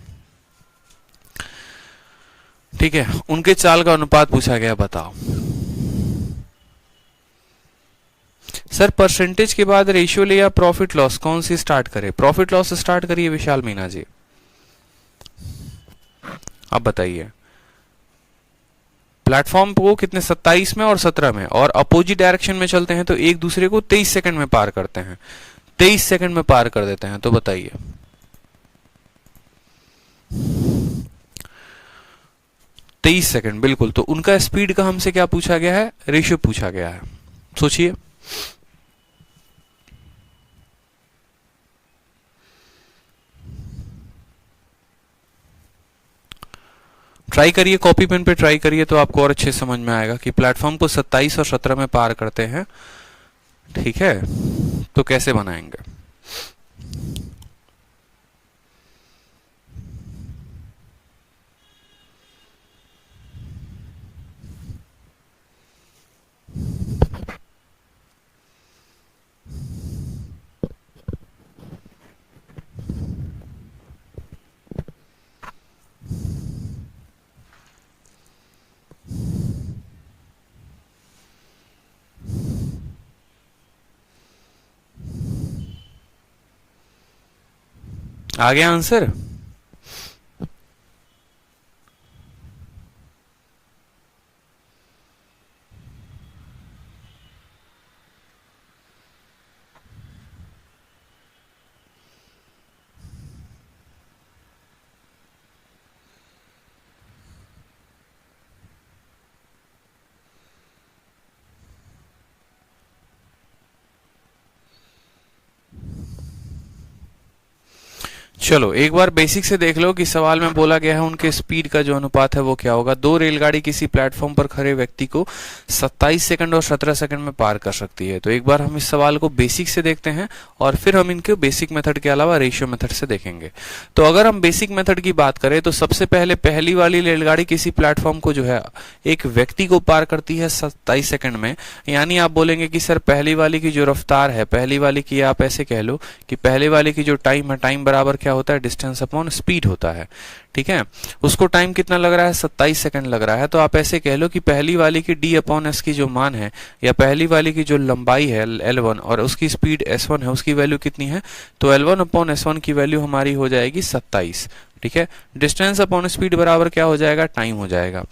ठीक है, उनके चाल का अनुपात पूछा गया, बताओ। सर परसेंटेज के बाद रेशियो ले या प्रॉफिट लॉस, कौन सी स्टार्ट करें? प्रॉफिट लॉस स्टार्ट करिए विशाल मीना जी, आप बताइए। प्लेटफॉर्म को कितने 27 में और 17 में, और अपोजिट डायरेक्शन में चलते हैं तो एक दूसरे को 23 सेकंड में पार करते हैं, 23 सेकंड में पार कर देते हैं। तो बताइए 23 सेकंड, बिल्कुल। तो उनका स्पीड का हमसे क्या पूछा गया है, रेशियो पूछा गया है। सोचिए, ट्राई करिए, कॉपी पेन पे ट्राई करिए तो आपको और अच्छे समझ में आएगा कि प्लेटफॉर्म को 27 और 17 में पार करते हैं, ठीक है, तो कैसे बनाएंगे। आ गया आंसर? चलो एक बार बेसिक से देख लो कि सवाल में बोला गया है उनके स्पीड का जो अनुपात है वो क्या होगा। दो रेलगाड़ी किसी प्लेटफॉर्म पर खड़े व्यक्ति को 27 सेकंड और 17 सेकंड में पार कर सकती है। तो एक बार हम इस सवाल को बेसिक से देखते हैं और फिर हम इनके बेसिक मेथड के अलावा रेशियो मेथड से देखेंगे। तो अगर हम बेसिक मेथड की बात करें तो सबसे पहले पहली वाली रेलगाड़ी किसी प्लेटफॉर्म को जो है एक व्यक्ति को पार करती है 27 सेकंड में, यानी आप बोलेंगे कि सर पहली वाली की जो रफ्तार है, पहली वाली की आप ऐसे कह लो कि पहली वाली की जो टाइम है, टाइम बराबर क्या होता है, डिस्टेंस अपॉन स्पीड होता है, ठीक है। उसको टाइम कितना लग रहा है, 27 सेकंड लग रहा है। तो आप ऐसे कह लो कि पहली वाली की d अपॉन एस की जो मान है, या पहली वाली की जो लंबाई है L1 और उसकी स्पीड S1 है, उसकी वैल्यू कितनी है, तो L1 अपॉन S1 की वैल्यू हमारी हो जाएगी 27, ठीक है। डिस्टेंस अपॉन स्पीड बराबर क्या हो जाएगा, टाइम हो जाएगा।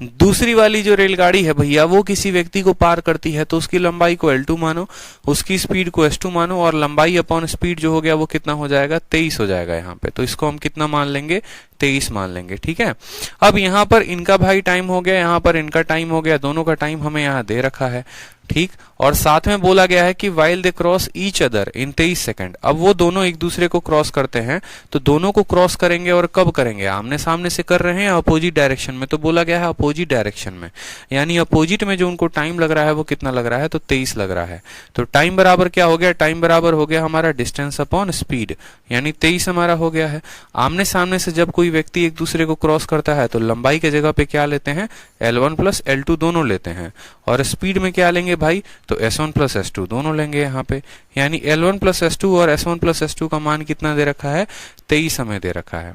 दूसरी वाली जो रेलगाड़ी है भैया वो किसी व्यक्ति को पार करती है तो उसकी लंबाई को L2 मानो, उसकी स्पीड को S2 मानो, और लंबाई अपॉन स्पीड जो हो गया वो कितना हो जाएगा, 23 हो जाएगा यहाँ पे। तो इसको हम कितना मान लेंगे, 23 मान लेंगे, ठीक है। अब यहाँ पर इनका भाई टाइम हो गया, यहाँ पर इनका टाइम हो गया, दोनों का टाइम हमें यहाँ दे रखा है, ठीक। और साथ में बोला गया है कि while they cross each other in 23 second. अब वो दोनों एक दूसरे को क्रॉस करते हैं, तो दोनों को क्रॉस करेंगे और कब करेंगे, आमने सामने से कर रहे हैं अपोजिट डायरेक्शन में। तो बोला गया है अपोजिट डायरेक्शन में, यानी अपोजिट में जो उनको टाइम लग रहा है वो कितना लग रहा है, तो 23 लग रहा है। तो टाइम बराबर क्या हो गया, टाइम बराबर हो गया हमारा डिस्टेंस अपॉन स्पीड, यानी 23 हमारा हो गया है। आमने सामने से जब कोई व्यक्ति एक दूसरे को क्रॉस करता है तो लंबाई के जगह पे क्या लेते हैं, L1 प्लस L2 दोनों लेते हैं, और स्पीड में क्या लेंगे भाई, तो S1 प्लस S2 दोनों लेंगे यहाँ पे, यानी L1 प्लस S2 और S1 प्लस S2 का मान कितना दे रखा है, 23 हमें दे रखा है।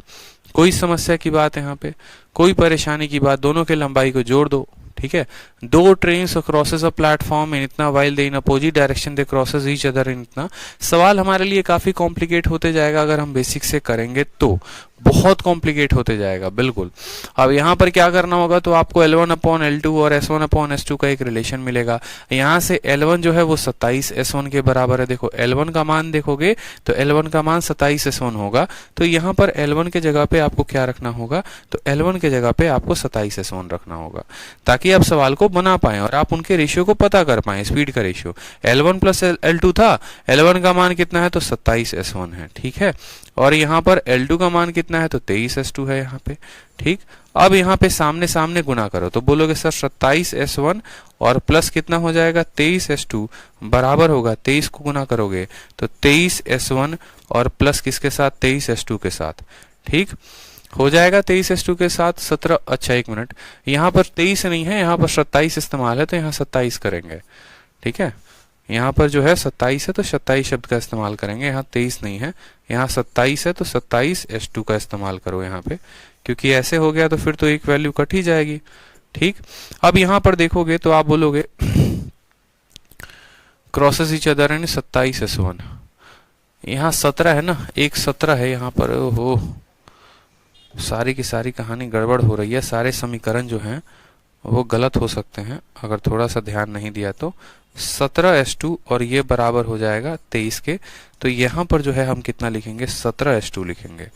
कोई समस्या की बात यहाँ पे, कोई परेशानी की बात, दोनों के लंबाई को जोड़ दो, ठीक है। दो trains crosses a platform in इतना while they in opposite direction they crosses each other in इतना। सवाल हमारे लिए काफी कॉम्प्लिकेट होते जाएगा अगर हम बेसिक से करेंगे तो, बहुत कॉम्प्लिकेट होते जाएगा, बिल्कुल। अब यहाँ पर क्या करना होगा, तो आपको L1 अपॉन L2 और S1 अपॉन S2 का एक रिलेशन मिलेगा। यहाँ से L1 जो है वो 27 S1 के बराबर है। देखो L1 का मान देखोगे तो L1 का मान 27 S1 होगा, तो यहाँ पर L1 के जगह पे आपको क्या रखना होगा, तो L1 के जगह पे आपको 27 S1 रखना होगा, ताकि आप सवाल को बना पाए और आप उनके रेशियो को पता कर पाए, स्पीड का रेशियो। L1 प्लस L2 था, L1 का मान कितना है, तो 27 S1 है, ठीक है। और यहाँ पर L2 का मान कितना है, तो 23 S2 है यहाँ पे, ठीक। अब यहाँ पे सामने सामने गुना करो तो बोलोगे सर 27 S1 और प्लस कितना हो जाएगा, 23 S2 बराबर होगा, 23 को गुना करोगे तो 23 S1 और प्लस किसके साथ, 23 S2 के साथ, ठीक हो जाएगा। 23 S2 के साथ 17, अच्छा एक मिनट, यहाँ पर 23 नहीं है, यहाँ पर 27 इस्तेमाल है, तो यहाँ 27 करेंगे, ठीक है। यहाँ पर जो है 27 है तो 27 शब्द का इस्तेमाल करेंगे, यहाँ 23 नहीं है, यहाँ 27 है तो 27 S2 का इस्तेमाल करो यहाँ पे, क्योंकि ऐसे हो गया तो फिर तो एक वैल्यू कट ही जाएगी, ठीक। अब यहाँ पर देखोगे तो आप बोलोगे क्रॉसेस ईच अदर यानी 27 S1, यहाँ 17 है ना, एक 17 है यहाँ पर, ओहो सारी की सारी कहानी गड़बड़ हो रही है, सारे समीकरण जो हैं वो गलत हो सकते हैं अगर थोड़ा सा ध्यान नहीं दिया तो। 17s2 और ये बराबर हो जाएगा 23 के। तो यहाँ पर जो है हम कितना लिखेंगे, 17s2 लिखेंगे।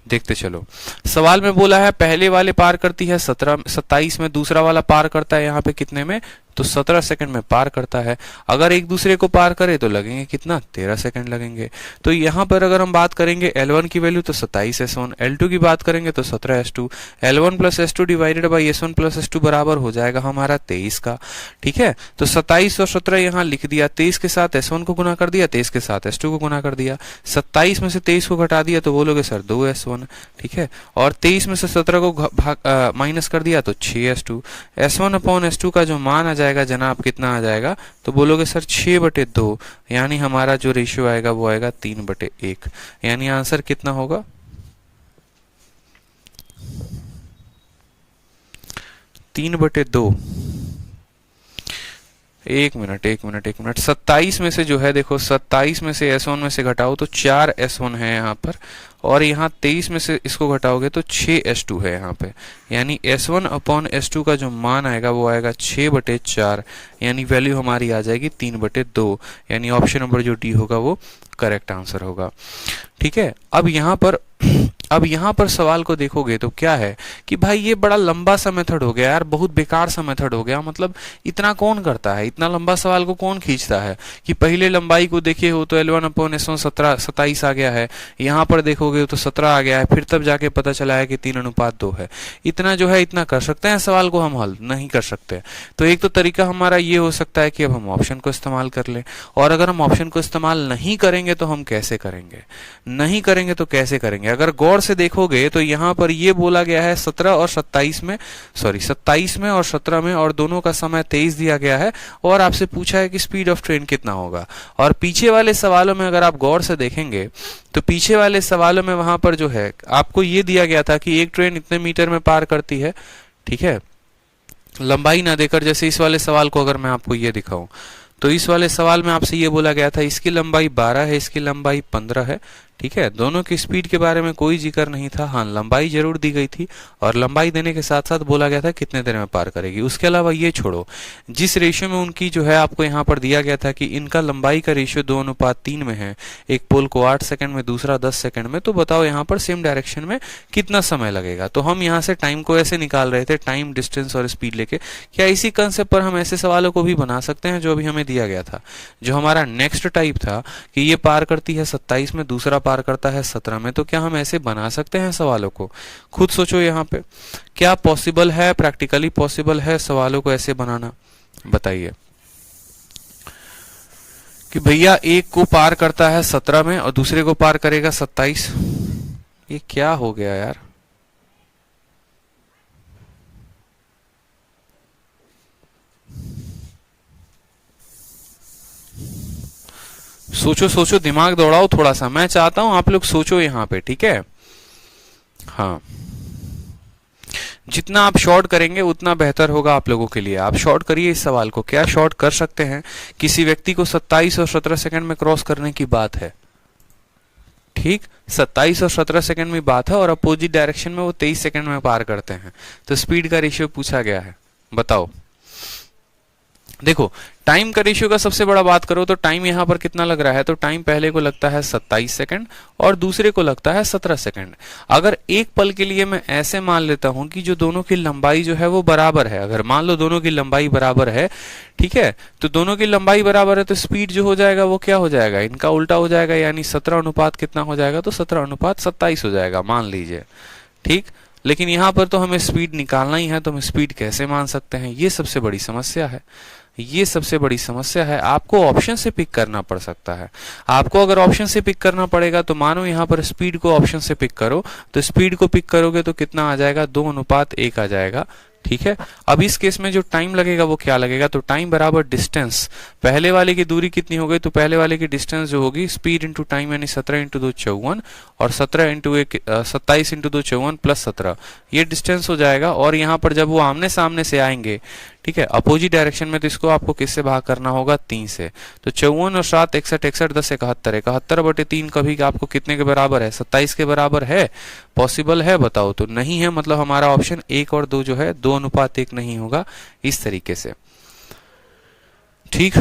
देखते चलो, सवाल में बोला है पहले वाले पार करती है 27 में, दूसरा वाला पार करता है यहाँ पे कितने में, तो 17 सेकंड में पार करता है। अगर एक दूसरे को पार करे तो लगेंगे कितना, 13 सेकंड लगेंगे। तो यहाँ पर अगर हम बात करेंगे L1 की वैल्यू तो 27s1, L2 की बात करेंगे तो 17s2, L1 plus S2 divided by S1 plus S2 बराबर हो जाएगा हमारा 23 का। ठीक है, तो 27 और 17 यहाँ लिख दिया, 23 के साथ S1 को गुना कर दिया, 23 के साथ S2 को गुना कर दिया, 27 में से 23 को घटा दिया तो बोलोगे सर 2s1। ठीक है, और 23 में से 17 को माइनस कर दिया तो 6s2। S1 अपॉन S2 का जो मान आ जाएगा जनाब कितना आ जाएगा, तो बोलोगे सर 6/2, यानी हमारा जो रेशियो आएगा वो आएगा 3/1। यानी आंसर कितना होगा, 3/2। एक मिनट 27 में से जो है देखो, 27 में से S1 में से घटाओ तो 4s1 है यहाँ पर, और यहाँ 23 में से इसको घटाओगे तो 6s2 है यहाँ पे। यानी S1 अपॉन S2 का जो मान आएगा वो आएगा 6/4, यानी वैल्यू हमारी आ जाएगी 3/2। यानी ऑप्शन नंबर जो डी होगा वो करेक्ट आंसर होगा। ठीक है, अब यहाँ पर सवाल को देखोगे तो क्या है कि भाई ये बड़ा लंबा सा मेथड हो गया यार, बहुत बेकार सा मेथड हो गया। मतलब इतना कौन करता है, इतना लंबा सवाल को कौन खींचता है कि पहले लंबाई को देखे हो तो L1 अपॉन S1 27 आ गया है, यहाँ पर देखोगे तो 17 आ गया है, फिर तब जाके पता चला है कि 3:2 है। इतना जो है इतना कर सकते हैं सवाल को हम हल नहीं कर सकते। तो एक तो तरीका हमारा ये हो सकता है कि अब हम ऑप्शन को इस्तेमाल कर लें, और अगर हम ऑप्शन को इस्तेमाल नहीं करेंगे तो हम कैसे करेंगे, नहीं करेंगे तो कैसे करेंगे। अगर गौर से देखोगे तो यहाँ पर ये बोला गया है 17 और 27 में, सॉरी 27 में और 17 में, और दोनों का समय 23 दिया गया है, और आपसे पूछा है कि स्पीड ऑफ ट्रेन कितना होगा। और पीछे वाले सवालों में अगर आप गौर से देखेंगे तो पीछे वाले सवालों में वहां पर जो है आपको ये दिया गया था कि एक ट्रेन इतने मीटर में पार करती है। ठीक है, लंबाई ना देकर, जैसे इस वाले सवाल को अगर मैं आपको ये दिखाऊं तो इस वाले सवाल में आपसे ये बोला गया था इसकी लंबाई 12 है, इसकी लंबाई 15 है। ठीक है, दोनों की स्पीड के बारे में कोई जिक्र नहीं था। हाँ, लंबाई जरूर दी गई थी, और लंबाई देने के साथ साथ बोला गया था कितने देर में पार करेगी। उसके अलावा ये छोड़ो, जिस रेशियो में उनकी जो है आपको यहाँ पर दिया गया था कि इनका लंबाई का रेशियो 2:3 में है, एक पोल को 8 सेकंड में, दूसरा 10 सेकंड में, तो बताओ यहाँ पर सेम डायरेक्शन में कितना समय लगेगा। तो हम यहाँ से टाइम को ऐसे निकाल रहे थे, टाइम, डिस्टेंस और स्पीड लेके। क्या इसी कंसेप्ट पर हम ऐसे सवालों को भी बना सकते हैं जो अभी हमें दिया गया था, जो हमारा नेक्स्ट टाइप था कि ये पार करती है 27 में, दूसरा पार करता है 17 में। तो क्या हम ऐसे बना सकते हैं सवालों को? खुद सोचो यहाँ पे, क्या पॉसिबल है, प्रैक्टिकली पॉसिबल है सवालों को ऐसे बनाना? बताइए कि भैया एक को पार करता है 17 में और दूसरे को पार करेगा 27। ये क्या हो गया यार? सोचो सोचो, दिमाग दौड़ाओ थोड़ा सा। मैं चाहता हूं आप लोग सोचो यहाँ पे, ठीक है? हाँ, जितना आप शॉर्ट करेंगे उतना बेहतर होगा आप लोगों के लिए। आप शॉर्ट करिए इस सवाल को। क्या शॉर्ट कर सकते हैं? किसी व्यक्ति को 27 और 17 सेकंड में क्रॉस करने की बात है, ठीक? 27 और 17 सेकंड में बात है, और अपोजिट डायरेक्शन में वो 23 सेकंड में पार करते हैं। तो स्पीड का रेशियो पूछा गया है, बताओ। देखो, टाइम का रेशियो का सबसे बड़ा बात करो तो टाइम यहाँ पर कितना लग रहा है, तो टाइम पहले को लगता है 27 सेकंड और दूसरे को लगता है 17 सेकंड। अगर एक पल के लिए मैं ऐसे मान लेता हूं कि जो दोनों की लंबाई जो है वो बराबर है, अगर मान लो दोनों की लंबाई बराबर है, ठीक है, तो दोनों की लंबाई बराबर है तो स्पीड जो हो जाएगा वो क्या हो जाएगा, इनका उल्टा हो जाएगा। यानी 17 अनुपात कितना हो जाएगा, तो 17 अनुपात 27 हो जाएगा, मान लीजिए, ठीक। लेकिन यहाँ पर तो हमें स्पीड निकालना ही है, तो हम स्पीड कैसे मान सकते हैं? ये सबसे बड़ी समस्या है, ये सबसे बड़ी समस्या है। आपको ऑप्शन से पिक करना पड़ सकता है। आपको अगर ऑप्शन से पिक करना पड़ेगा तो मानो यहाँ पर स्पीड को ऑप्शन से पिक करो, तो स्पीड को पिक करोगे तो कितना आ जाएगा, 2:1 आ जाएगा, ठीक है। अब इस केस में जो टाइम लगेगा वो क्या लगेगा, तो टाइम बराबर डिस्टेंस, पहले वाले की दूरी कितनी हो गई, तो पहले वाले की डिस्टेंस जो होगी स्पीड इंटू टाइम, यानी 17 × 2 54 और 17 × 1 27 × 2 54 प्लस 17, ये डिस्टेंस हो जाएगा। और यहाँ पर जब वो आमने सामने से आएंगे, ठीक है। अपोजिट डायरेक्शन में तो इसको आपको किससे भाग करना होगा, 3 से। तो 54 और 7 61 61 10 71 71/3 कभी आपको कितने के बराबर है, 27 के बराबर है। पॉसिबल है बताओ, तो नहीं है, मतलब हमारा ऑप्शन 1 और 2 जो है 2:1 नहीं होगा, इस तरीके से। ठीक,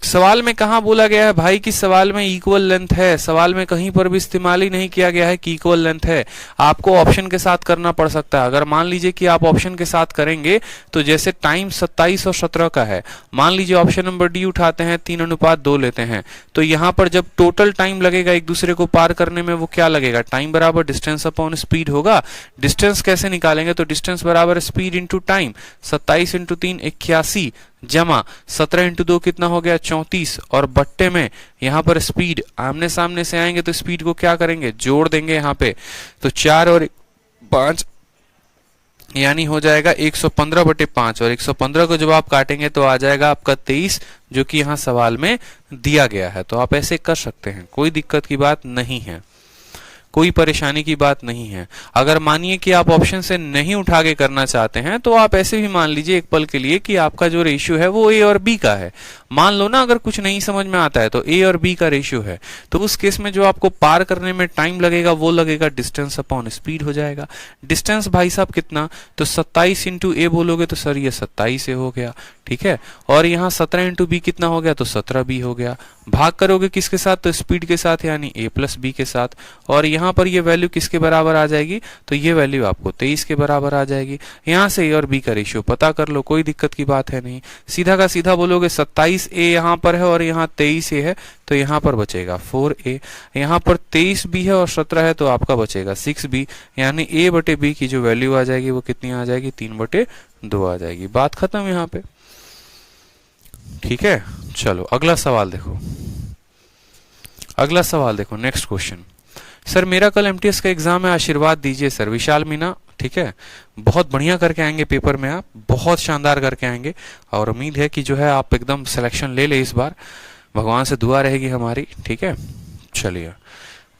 सवाल में कहा बोला गया है भाई कि सवाल में इक्वल लेंथ है, सवाल में कहीं पर भी इस्तेमाल ही नहीं किया गया है कि इक्वल लेंथ है। आपको ऑप्शन के साथ करना पड़ सकता है। अगर मान लीजिए कि आप ऑप्शन के साथ करेंगे तो जैसे टाइम 27 और 17 का है, मान लीजिए ऑप्शन नंबर डी उठाते हैं, 3:2 लेते हैं, तो यहाँ पर जब टोटल टाइम लगेगा एक दूसरे को पार करने में, वो क्या लगेगा, टाइम बराबर डिस्टेंस अपॉन स्पीड होगा। डिस्टेंस कैसे निकालेंगे, तो डिस्टेंस बराबर स्पीड इंटू टाइम, 27 इंटू 3 81 जमा 17 इंटू 2 कितना हो गया, 34, और बट्टे में यहाँ पर स्पीड, आमने सामने से आएंगे तो स्पीड को क्या करेंगे, जोड़ देंगे यहाँ पे, तो 4 और 5 यानी हो जाएगा 115/5, और 115 को जब आप काटेंगे तो आ जाएगा आपका 23, जो कि यहाँ सवाल में दिया गया है। तो आप ऐसे कर सकते हैं, कोई दिक्कत की बात नहीं है, कोई परेशानी की बात नहीं है। अगर मानिए कि आप ऑप्शन से नहीं उठा के करना चाहते हैं तो आप ऐसे भी मान लीजिए एक पल के लिए कि आपका जो रेशियो है वो ए और बी का है। मान लो ना, अगर कुछ नहीं समझ में आता है तो ए और बी का रेशियो है, तो उस केस में जो आपको पार करने में टाइम लगेगा वो लगेगा डिस्टेंस अपॉन स्पीड हो जाएगा। डिस्टेंस भाई साहब कितना, तो 27 इंटू ए बोलोगे तो सर ये 27 ए हो गया, ठीक है। और यहाँ 17 इंटू बी कितना हो गया, तो 17 बी हो गया। भाग करोगे किसके साथ, तो स्पीड के साथ, यानी ए प्लस बी के साथ। और यहाँ पर ये वैल्यू किसके बराबर आ जाएगी, तो ये वैल्यू आपको 23 के बराबर आ जाएगी। यहाँ से ए और बी का रेशियो पता कर लो, कोई दिक्कत की बात है नहीं। सीधा का सीधा बोलोगे 27 ए यहाँ पर है और यहाँ 23 ए है, तो यहाँ पर बचेगा 4a। यहाँ पर 23 बी है और 17 है, तो आपका बचेगा 6b, यानी a/b की जो वैल्यू आ जाएगी वो कितनी आ जाएगी, 3/2 आ जाएगी। बात खत्म यहाँ पे, ठीक है। चलो अगला सवाल देखो, अगला सवाल देखो, नेक्स्ट क्वेश्चन। सर मेरा कल एमटीएस का एग्जाम है, आशीर्वाद दीजिए सर। विशाल मीना, ठीक है, बहुत बढ़िया करके आएंगे पेपर में, आप बहुत शानदार करके आएंगे, और उम्मीद है कि जो है आप एकदम सिलेक्शन ले ले इस बार, भगवान से दुआ रहेगी हमारी, ठीक है। चलिए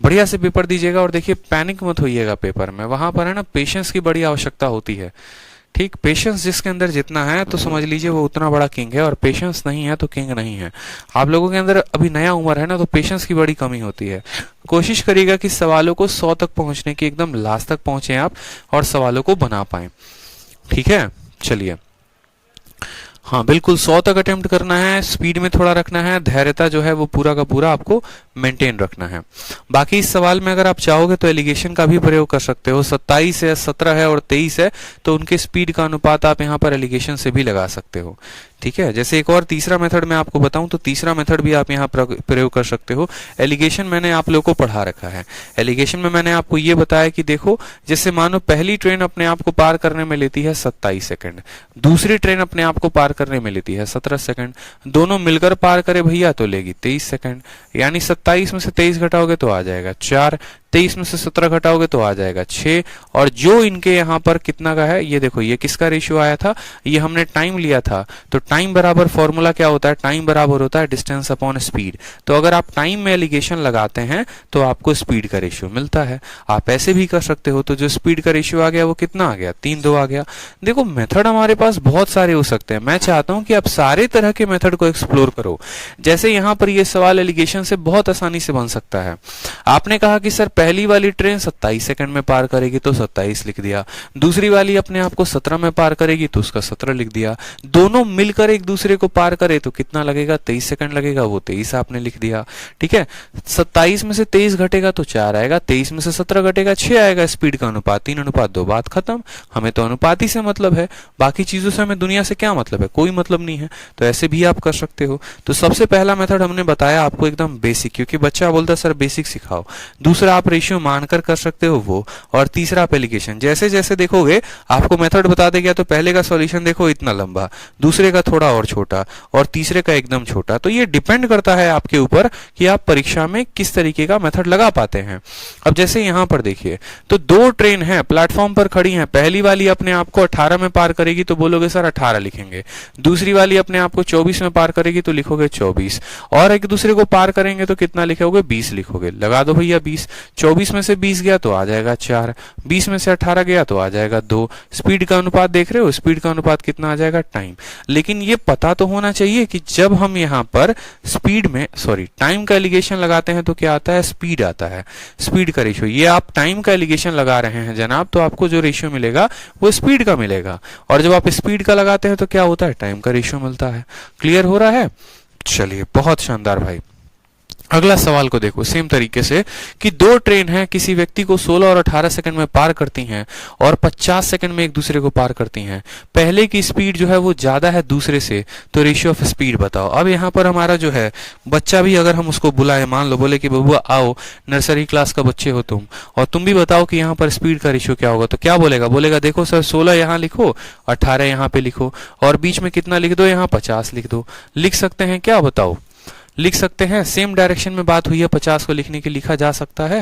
बढ़िया से पेपर दीजिएगा, और देखिए पैनिक मत होइएगा पेपर में, वहां पर है ना पेशेंस की बड़ी आवश्यकता होती है, ठीक। पेशेंस जिसके अंदर जितना है तो समझ लीजिए वो उतना बड़ा किंग है, और पेशेंस नहीं है तो किंग नहीं है। आप लोगों के अंदर अभी नया उम्र है ना, तो पेशेंस की बड़ी कमी होती है। कोशिश करिएगा कि सवालों को 100 तक पहुंचने की, एकदम लास्ट तक पहुंचे आप और सवालों को बना पाए, ठीक है। चलिए, हाँ बिल्कुल 100 तक अटेम्प्ट करना है, स्पीड में थोड़ा रखना है, धैर्यता जो है वो पूरा का पूरा आपको मेंटेन रखना है। बाकी इस सवाल में अगर आप चाहोगे तो एलिगेशन का भी प्रयोग कर सकते हो। 27 है, 17 है और 23 है, तो उनके स्पीड का अनुपात आप यहाँ पर एलिगेशन से भी लगा सकते हो, ठीक है। जैसे एक और तीसरा मेथड मैं आपको बताऊं तो तीसरा मेथड भी आप यहाँ प्रयोग कर सकते हो। एलिगेशन मैंने आप लोगों को पढ़ा रखा है। एलिगेशन में मैंने आपको ये बताया कि देखो, जैसे मानो पहली ट्रेन अपने आप को पार करने में लेती है 27 सेकंड, दूसरी ट्रेन अपने आप को पार करने में लेती है 17 सेकंड, दोनों मिलकर पार करे भैया तो लेगी 23 सेकंड, यानी 27 में से 23 घटाओगे तो आ जाएगा 4, 23 में से 17 घटाओगे तो आ जाएगा 6, और जो इनके यहाँ पर कितना का है, ये देखो ये किसका रेशियो आया था, ये हमने टाइम लिया था, तो टाइम बराबर फॉर्मूला क्या होता है, टाइम बराबर होता है डिस्टेंस अपॉन स्पीड। तो अगर आप टाइम में एलिगेशन लगाते हैं तो आपको स्पीड का रेशियो मिलता है। आप ऐसे भी कर सकते हो, तो जो स्पीड का रेशियो आ गया वो कितना आ गया, 3:2 आ गया। देखो मेथड हमारे पास बहुत सारे हो सकते हैं, मैं चाहता हूं कि आप सारे तरह के मेथड को एक्सप्लोर करो। जैसे यहाँ पर ये सवाल एलिगेशन से बहुत आसानी से बन सकता है। आपने कहा कि सर पहली वाली ट्रेन 27 सेकंड में पार करेगी तो 27 लिख दिया, दूसरी वाली अपने आप को 17 में पार करेगी तो उसका 17 लिख दिया, दोनों मिलकर एक दूसरे को पार करे तो कितना लगेगा, 23 सेकंड लगेगा, वो 23 आपने लिख दिया, ठीक है। 27 में से 23 घटेगा तो 4 आएगा, 23 में से 17 घटेगा 6 आएगा। स्पीड का अनुपात 3:2, बात खत्म। हमें तो अनुपात ही से मतलब है, बाकी चीजों से हमें दुनिया से क्या मतलब है, कोई मतलब नहीं है। तो ऐसे भी आप कर सकते हो। तो सबसे पहला मेथड हमने बताया आपको एकदम बेसिक, क्योंकि बच्चा बोलता है सर बेसिक सिखाओ। दूसरा आप रेशियो मानकर कर सकते हो वो, और तीसरा आप एलिगेशन। जैसे जैसे देखोगे आपको मेथड बता देगा, तो पहले का सॉल्यूशन देखो इतना लंबा, दूसरे का थोड़ा और छोटा, और तीसरे का एकदम छोटा। तो ये डिपेंड करता है आपके ऊपर कि आप परीक्षा में किस तरीके का मेथड लगा पाते हैं। अब जैसे यहाँ पर देखिए, तो 2 ट्रेन है प्लेटफॉर्म पर खड़ी हैं, पहली वाली अपने आप को 18 में पार करेगी तो बोलोगे सर 18 लिखेंगे, दूसरी वाली अपने आप को 24 में पार करेगी तो लिखोगे 24, और एक दूसरे को पार करेंगे तो कितना लिखोगे, 20 लिखोगे। लगा दो भैया 20, 24 में से 20 गया तो आ जाएगा 4, 20 में से 18 गया तो आ जाएगा 2। स्पीड का अनुपात देख रहे हो, स्पीड का अनुपात कितना आ जाएगा, टाइम। लेकिन ये पता तो होना चाहिए कि जब हम यहाँ पर स्पीड में टाइम का एलिगेशन लगाते हैं तो क्या आता है, स्पीड आता है, स्पीड का रेशियो। ये आप टाइम का एलिगेशन लगा रहे हैं जनाब, तो आपको जो रेशियो मिलेगा वो स्पीड का मिलेगा, और जब आप स्पीड का लगाते हैं तो क्या होता है, टाइम का रेशियो मिलता है। क्लियर हो रहा है? चलिए, बहुत शानदार भाई। अगला सवाल को देखो सेम तरीके से कि दो ट्रेन हैं, किसी व्यक्ति को 16 और 18 सेकंड में पार करती हैं और 50 सेकंड में एक दूसरे को पार करती हैं। पहले की स्पीड जो है वो ज्यादा है दूसरे से, तो रेशियो ऑफ स्पीड बताओ। अब यहाँ पर हमारा जो है बच्चा भी, अगर हम उसको बुलाए, मान लो बोले कि बबुआ आओ, नर्सरी क्लास का बच्चे हो तुम, और तुम भी बताओ कि यहाँ पर स्पीड का रेशियो क्या होगा, तो क्या बोलेगा, बोलेगा देखो सर 16 यहाँ लिखो, 18 यहाँ पे लिखो, और बीच में कितना लिख दो, यहाँ 50 लिख दो। लिख सकते हैं क्या, बताओ? लिख सकते हैं, सेम डायरेक्शन में बात हुई है, 50 को लिखने के लिखा जा सकता है।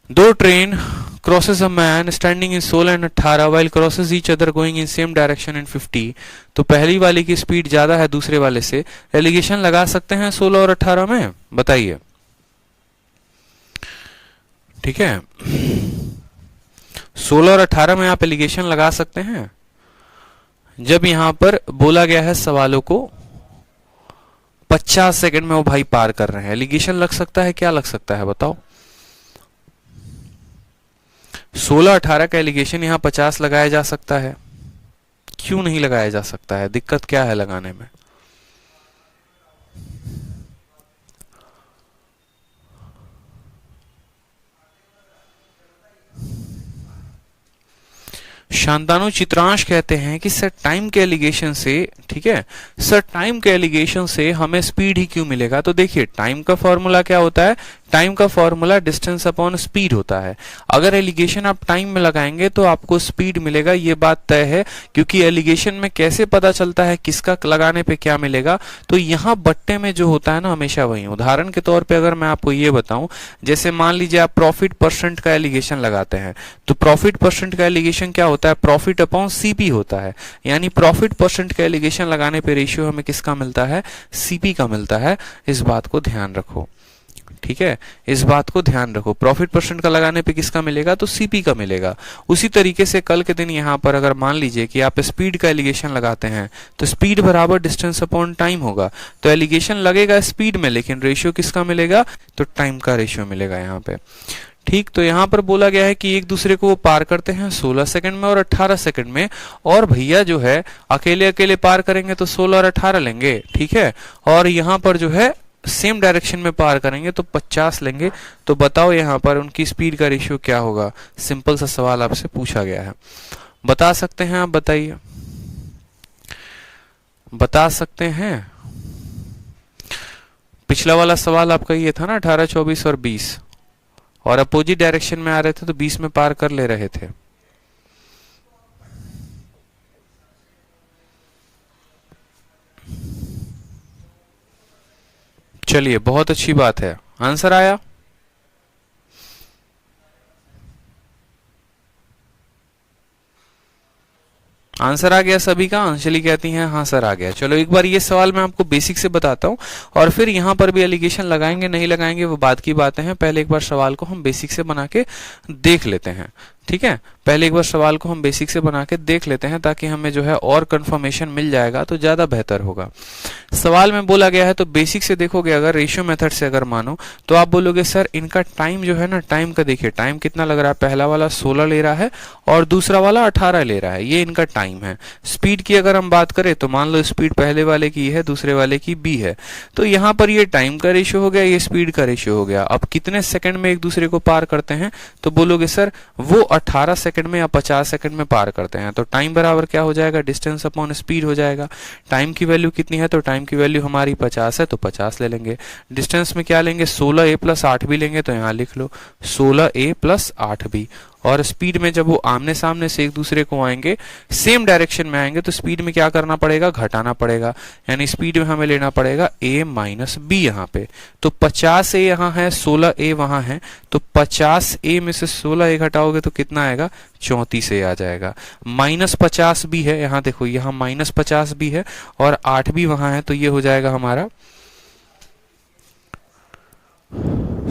दो train crosses a man standing in 16 and 18 while crosses each other going in same direction in 50। तो पहली वाले की स्पीड ज्यादा है दूसरे वाले से, एलिगेशन लगा सकते हैं 16 और 18 में, बताइए। ठीक है, 16 और 18 में आप एलिगेशन लगा सकते हैं जब यहां पर बोला गया है सवालों को 50 सेकंड में वो भाई पार कर रहे हैं। एलिगेशन लग सकता है, क्या लग सकता है बताओ? 16-18 का एलिगेशन यहां 50 लगाया जा सकता है, क्यों नहीं लगाया जा सकता है? दिक्कत क्या है लगाने में? शांतानु चित्रांश कहते हैं कि सर टाइम के एलिगेशन से, ठीक है सर, टाइम के एलिगेशन से हमें स्पीड ही क्यों मिलेगा? तो देखिए टाइम का फॉर्मूला क्या होता है, टाइम का फॉर्मूला डिस्टेंस अपॉन स्पीड होता है। अगर एलिगेशन आप टाइम में लगाएंगे तो आपको स्पीड मिलेगा, ये बात तय है, क्योंकि एलिगेशन में कैसे पता चलता है किसका लगाने पे क्या मिलेगा? तो यहाँ बट्टे में जो होता है ना हमेशा वही। उदाहरण के तौर पे अगर मैं आपको ये बताऊं, जैसे मान लीजिए आप प्रॉफिट परसेंट का एलिगेशन लगाते हैं, तो प्रॉफिट परसेंट का एलिगेशन क्या होता है, प्रॉफिट अपॉन सीपी होता है। यानी प्रॉफिट परसेंट का एलिगेशन लगाने पे रेशियो हमें किसका मिलता है, सीपी का मिलता है। इस बात को ध्यान रखो, ठीक है, इस बात को ध्यान रखो। प्रॉफिट परसेंट का लगाने पे किसका मिलेगा, तो सीपी का मिलेगा। उसी तरीके से कल के दिन यहाँ पर अगर मान लीजिए कि आप स्पीड का एलिगेशन लगाते हैं, तो स्पीड बराबर डिस्टेंस अपॉन टाइम होगा, तो एलिगेशन लगेगा स्पीड में, लेकिन रेशियो किसका मिलेगा, तो टाइम का रेशियो मिलेगा यहाँ पे। ठीक, तो यहाँ पर बोला गया है कि एक दूसरे को वो पार करते हैं 16 सेकंड में और 18 सेकंड में, और भैया जो है अकेले अकेले पार करेंगे तो 16 और 18 लेंगे, ठीक है, और यहाँ पर जो है सेम डायरेक्शन में पार करेंगे तो 50 लेंगे। तो बताओ यहाँ पर उनकी स्पीड का रेशियो क्या होगा? सिंपल सा सवाल आपसे पूछा गया है, बता सकते हैं आप? बताइए, बता सकते हैं? पिछला वाला सवाल आपका ये था ना, 18, 24 और 20, और अपोजिट डायरेक्शन में आ रहे थे तो 20 में पार कर ले रहे थे। चलिए, बहुत अच्छी बात है, आंसर आया। आंसर आ गया सभी का? अंजलि कहती हैं हाँ सर आ गया। चलो एक बार ये सवाल मैं आपको बेसिक से बताता हूँ, और फिर यहाँ पर भी एलिगेशन लगाएंगे नहीं लगाएंगे वो बात की बातें हैं। पहले एक बार सवाल को हम बेसिक से बना के देख लेते हैं, ठीक है, पहले एक बार सवाल को हम बेसिक से बना के देख लेते हैं, ताकि हमें जो है और कंफर्मेशन मिल जाएगा तो ज्यादा बेहतर होगा। सवाल में बोला गया है, तो बेसिक से देखोगे अगर रेशियो मेथड से अगर मानो, तो आप बोलोगे सर इनका टाइम जो है ना, टाइम का देखिए टाइम कितना लग रहा है, पहला वाला 16 ले रहा है और दूसरा वाला 18 ले रहा है, ये इनका टाइम है। स्पीड की अगर हम बात करें तो मान लो स्पीड पहले वाले की है, दूसरे वाले की बी है, तो यहाँ पर ये टाइम का रेशियो हो गया, ये स्पीड का रेशियो हो गया। अब कितने सेकंड में एक दूसरे को पार करते हैं, तो बोलोगे सर वो 18 सेकंड में या 50 सेकंड में पार करते हैं, तो टाइम बराबर क्या हो जाएगा, डिस्टेंस अपॉन स्पीड हो जाएगा। टाइम की वैल्यू कितनी है, तो टाइम की वैल्यू हमारी 50 है, तो 50 ले लेंगे। डिस्टेंस में क्या लेंगे, 16a + 8b लेंगे, तो यहाँ लिख लो 16a + 8b। और स्पीड में जब वो आमने सामने से एक दूसरे को आएंगे, सेम डायरेक्शन में आएंगे, तो स्पीड में क्या करना पड़ेगा, घटाना पड़ेगा, यानी स्पीड में हमें लेना पड़ेगा a - b यहाँ पे। तो 50a यहाँ है, 16a वहां है, तो 50a में से 16a घटाओगे तो कितना आएगा, 34a आ जाएगा। -50b है, यहाँ देखो यहाँ -50b है और 8b वहां है, तो ये हो जाएगा हमारा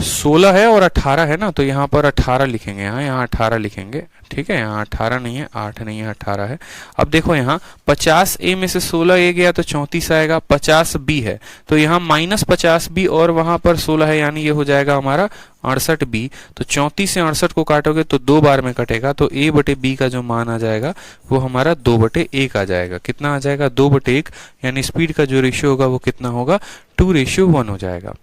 16 है और 18 है ना, तो यहाँ पर 18 लिखेंगे, यहाँ 18 लिखेंगे, ठीक है। यहाँ 18 नहीं है, 8 नहीं है, 18 है। अब देखो यहाँ 50A में से 16A गया तो 34 आएगा, 50B है तो यहाँ -50B और वहां पर 16 है, यानी ये हो जाएगा हमारा 68B। तो 34 से 68 को काटोगे तो 2 बार में कटेगा, तो A बटे B का जो मान आ जाएगा वो हमारा 2 बटे 1 आ जाएगा। कितना आ जाएगा? 2 बटे 1, यानी स्पीड का जो रेशियो होगा वो कितना होगा? 2:1 हो जाएगा।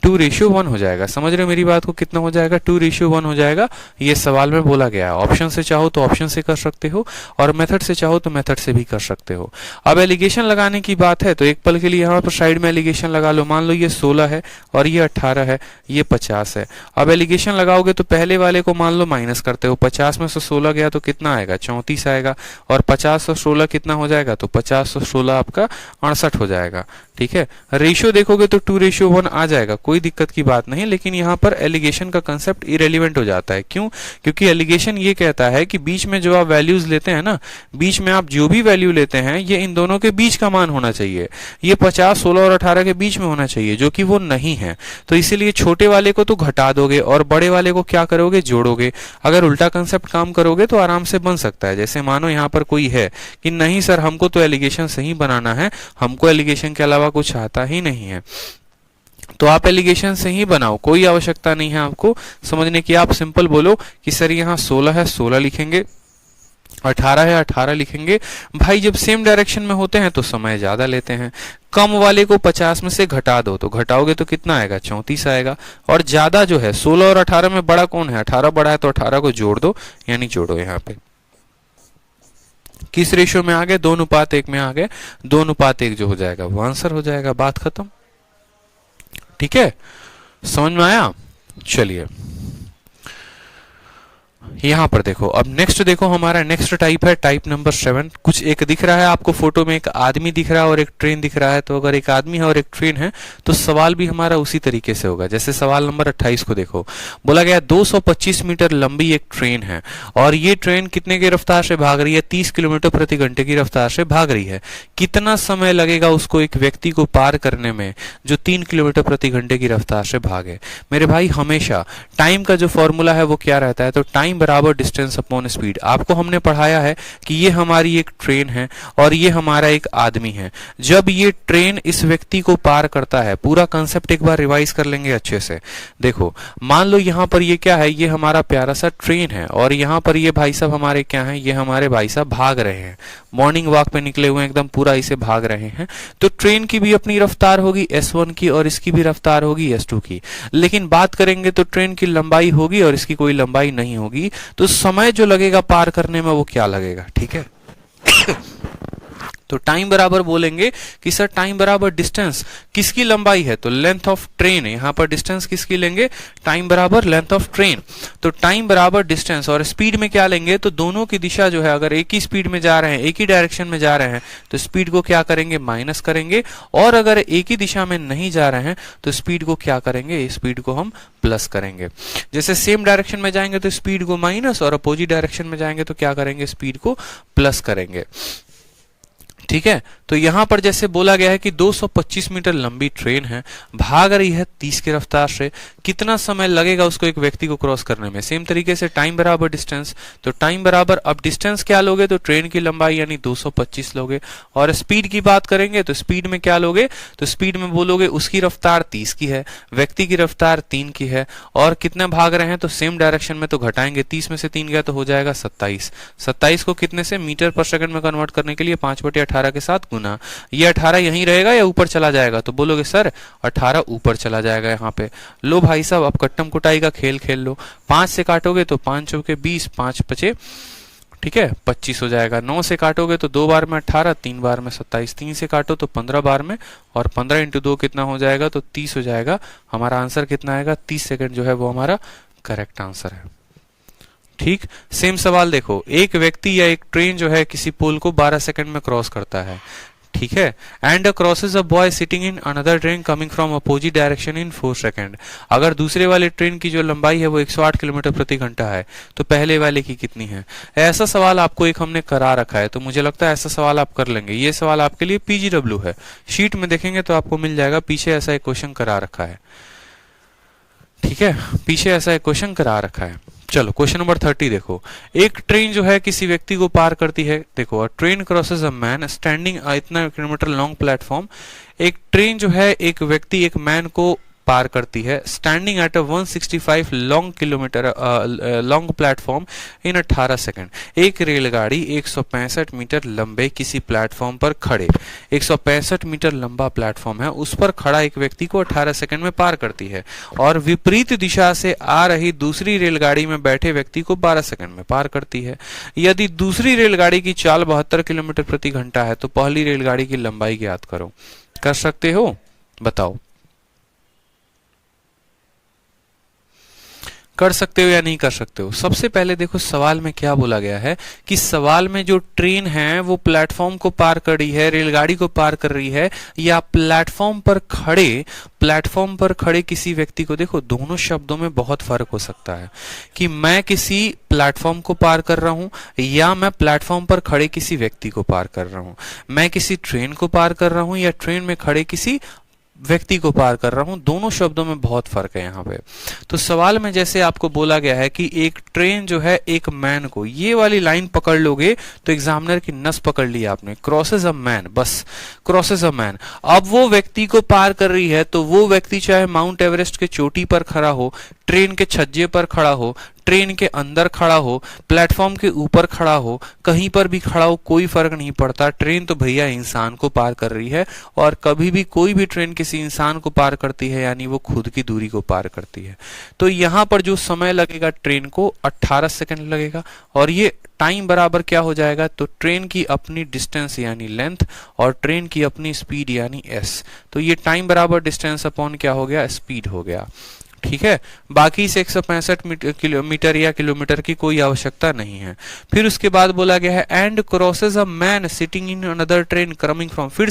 2:1 हो जाएगा। समझ रहे हो मेरी बात को? कितना हो जाएगा? 2:1 हो जाएगा। ये सवाल में बोला गया है। ऑप्शन से चाहो तो ऑप्शन से कर सकते हो और मेथड से चाहो तो मेथड से भी कर सकते हो। अब एलिगेशन लगाने की बात है तो एक पल के लिए यहाँ पर साइड में एलिगेशन लगा लो। मान लो ये 16 है और ये 18 है, ये 50 है। अब एलिगेशन लगाओगे तो पहले वाले को मान लो माइनस करते हो। 50 में से 16 गया तो कितना आएगा? 34 आएगा। और 50 और 16 कितना हो जाएगा? तो 50 और 16 आपका 68 हो जाएगा। ठीक है। रेशियो देखोगे तो 2:1 आ जाएगा, कोई दिक्कत की बात नहीं। लेकिन यहाँ पर एलिगेशन का कंसेप्ट इरेलीवेंट हो जाता है। क्यों? क्योंकि एलिगेशन ये कहता है कि बीच में जो आप वैल्यूज लेते हैं ना, बीच में आप जो भी वैल्यू लेते हैं ये इन दोनों के बीच का मान होना चाहिए। ये 50, 16 और 18 के बीच में होना चाहिए, जो कि वो नहीं है। तो इसीलिए छोटे वाले को तो घटा दोगे और बड़े वाले को क्या करोगे? जोड़ोगे। अगर उल्टा कंसेप्ट काम करोगे तो आराम से बन सकता है। जैसे मानो यहाँ पर कोई है कि नहीं सर हमको तो एलिगेशन सही बनाना है, हमको एलिगेशन के अलावा कुछ आता ही नहीं है, तो आप एलिगेशन से ही बनाओ, कोई आवश्यकता नहीं है आपको समझने की। आप सिंपल बोलो कि सर यहाँ 16 है, 16 लिखेंगे, 18 है, 18 लिखेंगे। भाई जब सेम डायरेक्शन में होते हैं तो समय ज्यादा लेते हैं। कम वाले को 50 में से घटा दो, तो घटाओगे तो कितना आएगा? 34 आएगा। और ज्यादा जो है 16 और 18 में बड़ा कौन है? 18 बड़ा है, तो 18 को जोड़ दो, यानी जोड़ो। यहाँ पे किस रेशियो में आ गए? 2:1 में आ गए। 2:1 जो हो जाएगा वो आंसर हो जाएगा। बात खत्म। ठीक है, समझ में आया? चलिए यहां पर देखो। अब नेक्स्ट देखो, हमारा नेक्स्ट टाइप है टाइप नंबर 7। कुछ एक दिख रहा है आपको फोटो में, एक आदमी दिख रहा है और एक ट्रेन दिख रहा है। तो अगर एक आदमी है और एक ट्रेन है तो सवाल भी हमारा उसी तरीके से होगा। जैसे सवाल नंबर 28 को देखो, बोला गया 225 मीटर लंबी एक ट्रेन है और ये ट्रेन कितने की रफ्तार से भाग रही है? 30 किलोमीटर प्रति घंटे की रफ्तार से भाग रही है। कितना समय लगेगा उसको एक व्यक्ति को पार करने में जो 3 किलोमीटर प्रति घंटे की रफ्तार से भागे? मेरे भाई हमेशा टाइम का जो फॉर्मूला है वो क्या रहता है? तो टाइम बराबर डिस्टेंस अपॉन स्पीड। आपको हमने पढ़ाया है कि ये हमारी एक ट्रेन है और ये हमारा एक आदमी है। जब ये ट्रेन इस व्यक्ति को पार करता है, पूरा कंसेप्ट एक बार रिवाइज कर लेंगे अच्छे से। देखो मान लो यहाँ पर ये क्या है? ये हमारा प्यारा सा ट्रेन है और यहाँ पर ये भाई साहब हमारे क्या है? ये हमारे भाई साहब भाग रहे हैं, मॉर्निंग वॉक पे निकले हुए हैं, एकदम पूरा इसे भाग रहे हैं। तो ट्रेन की भी अपनी रफ्तार होगी S1 की और इसकी भी रफ्तार होगी S2 की। लेकिन बात करेंगे तो ट्रेन की लंबाई होगी और इसकी कोई लंबाई नहीं होगी। तो समय जो लगेगा पार करने में वो क्या लगेगा? ठीक है। तो टाइम बराबर बोलेंगे कि सर टाइम बराबर डिस्टेंस, किसकी लंबाई है? तो लेंथ ऑफ ट्रेन है। यहां पर डिस्टेंस किसकी लेंगे? टाइम बराबर लेंथ ऑफ ट्रेन। तो टाइम बराबर डिस्टेंस और स्पीड में क्या लेंगे? तो दोनों की दिशा जो है, अगर एक ही स्पीड में जा रहे हैं, एक ही डायरेक्शन में जा रहे हैं, तो स्पीड को क्या करेंगे? माइनस करेंगे। और अगर एक ही दिशा में नहीं जा रहे हैं तो स्पीड को क्या करेंगे? स्पीड को हम प्लस करेंगे। जैसे सेम डायरेक्शन में जाएंगे तो स्पीड को माइनस और अपोजिट डायरेक्शन में जाएंगे तो क्या करेंगे? स्पीड को प्लस करेंगे। ठीक है। तो यहां पर जैसे बोला गया है कि 225 मीटर लंबी ट्रेन है, भाग रही है 30 की रफ्तार से, कितना समय लगेगा उसको एक व्यक्ति को क्रॉस करने में? सेम तरीके से टाइम बराबर डिस्टेंस। तो टाइम बराबर, अब डिस्टेंस क्या लोगे? तो ट्रेन की लंबाई यानी 225 लोगे। और स्पीड की बात करेंगे तो स्पीड में क्या लोगे? तो स्पीड में बोलोगे उसकी रफ्तार 30 की है, व्यक्ति की रफ्तार 3 की है और कितने भाग रहे हैं? तो सेम डायरेक्शन में, तो घटाएंगे। 30 में से 3 गया तो हो जाएगा 27। 27 को कितने से? मीटर पर सेकंड में कन्वर्ट करने के लिए 5/18 के साथ गुना। ये 18 यहीं रहेगा या ऊपर चला जाएगा? तो बोलोगे सर 18 ऊपर चला जाएगा यहाँ पे। लो भाई साहब, अब कट्टम कुटाई का खेल खेल लो। 5 से काटोगे तो 5 चौके 20, 5 पचे, ठीक है, 25 हो जाएगा। 9 से काटोगे तो 2 बार में 18, 3 बार में 27, 3 से काटो तो 15 बार में, और 15 इंटू 2 कितना हो जाएगा? तो 30 हो जाएगा। हमारा आंसर कितना आएगा? 30 सेकंड जो है वो हमारा करेक्ट आंसर है। ठीक। सेम सवाल देखो, एक व्यक्ति या एक ट्रेन जो है किसी पोल को 12 सेकंड में क्रॉस करता है। ठीक है। And crosses a boy sitting in another train coming from opposite direction in 4 second. अगर दूसरे वाले ट्रेन की जो लंबाई है वो 108 किलोमीटर प्रति घंटा है तो पहले वाले की कितनी है? ऐसा सवाल आपको एक हमने करा रखा है, तो मुझे लगता है ऐसा सवाल आप कर लेंगे। ये सवाल आपके लिए PGW है, शीट में देखेंगे तो आपको मिल जाएगा, पीछे ऐसा एक क्वेश्चन करा रखा है। ठीक है, पीछे ऐसा एक क्वेश्चन करा रखा है। चलो क्वेश्चन नंबर 30 देखो। एक ट्रेन जो है किसी व्यक्ति को पार करती है। देखो, अ train crosses a man standing इतना किलोमीटर लॉन्ग प्लेटफॉर्म। एक ट्रेन जो है एक व्यक्ति एक मैन को पार करती है standing at a 165 long kilometre long platform in 18 second. एक रेलगाड़ी 165 मीटर लंबे किसी प्लेटफॉर्म पर खड़े, 165 मीटर लंबा प्लेटफॉर्म है, उस पर खड़ा एक व्यक्ति को 18 सेकंड में पार करती है और विपरीत दिशा से आ रही दूसरी रेलगाड़ी में बैठे व्यक्ति को 12 सेकंड में पार करती है। यदि दूसरी रेलगाड़ी की चाल 72 किलोमीटर प्रति घंटा है तो पहली रेलगाड़ी की लंबाई ज्ञात करो। कर सकते हो? बताओ, कर सकते हो या नहीं कर सकते हो? सबसे पहले देखो सवाल में क्या बोला गया है कि सवाल में जो ट्रेन है वो प्लेटफॉर्म को पार कर रही है, रेलगाड़ी को पार कर रही है, या प्लेटफॉर्म पर खड़े किसी व्यक्ति को। देखो दोनों शब्दों में बहुत फर्क हो सकता है कि मैं किसी प्लेटफॉर्म को पार कर रहा हूं या मैं प्लेटफॉर्म पर खड़े किसी व्यक्ति को पार कर रहा हूं, मैं किसी ट्रेन को पार कर रहा हूं या ट्रेन में खड़े किसी व्यक्ति को पार कर रहा हूं। दोनों शब्दों में बहुत फर्क है यहाँ पे। तो सवाल में जैसे आपको बोला गया है कि एक ट्रेन जो है एक मैन को, ये वाली लाइन पकड़ लोगे तो एग्जामिनर की नस पकड़ ली आपने, क्रॉसेस अ मैन, बस क्रॉसेस अ मैन। अब वो व्यक्ति को पार कर रही है तो वो व्यक्ति चाहे माउंट एवरेस्ट के चोटी पर खड़ा हो, ट्रेन के छज्जे पर खड़ा हो, ट्रेन के अंदर खड़ा हो, प्लेटफॉर्म के ऊपर खड़ा हो, कहीं पर भी खड़ा हो, कोई फर्क नहीं पड़ता। ट्रेन तो भैया इंसान को पार कर रही है और कभी भी कोई भी ट्रेन किसी इंसान को पार करती है यानी वो खुद की दूरी को पार करती है। तो यहां पर जो समय लगेगा ट्रेन को 18 सेकंड लगेगा और ये टाइम बराबर क्या हो जाएगा, तो ट्रेन की अपनी डिस्टेंस यानी लेंथ और ट्रेन की अपनी स्पीड यानी एस। तो ये टाइम बराबर डिस्टेंस अपॉन क्या हो गया, स्पीड हो गया। ठीक है, बाकी से 165 मीटर या किलोमीटर की कोई आवश्यकता नहीं है। फिर उसके बाद बोला गया है and crosses a man sitting in another train coming from. फिर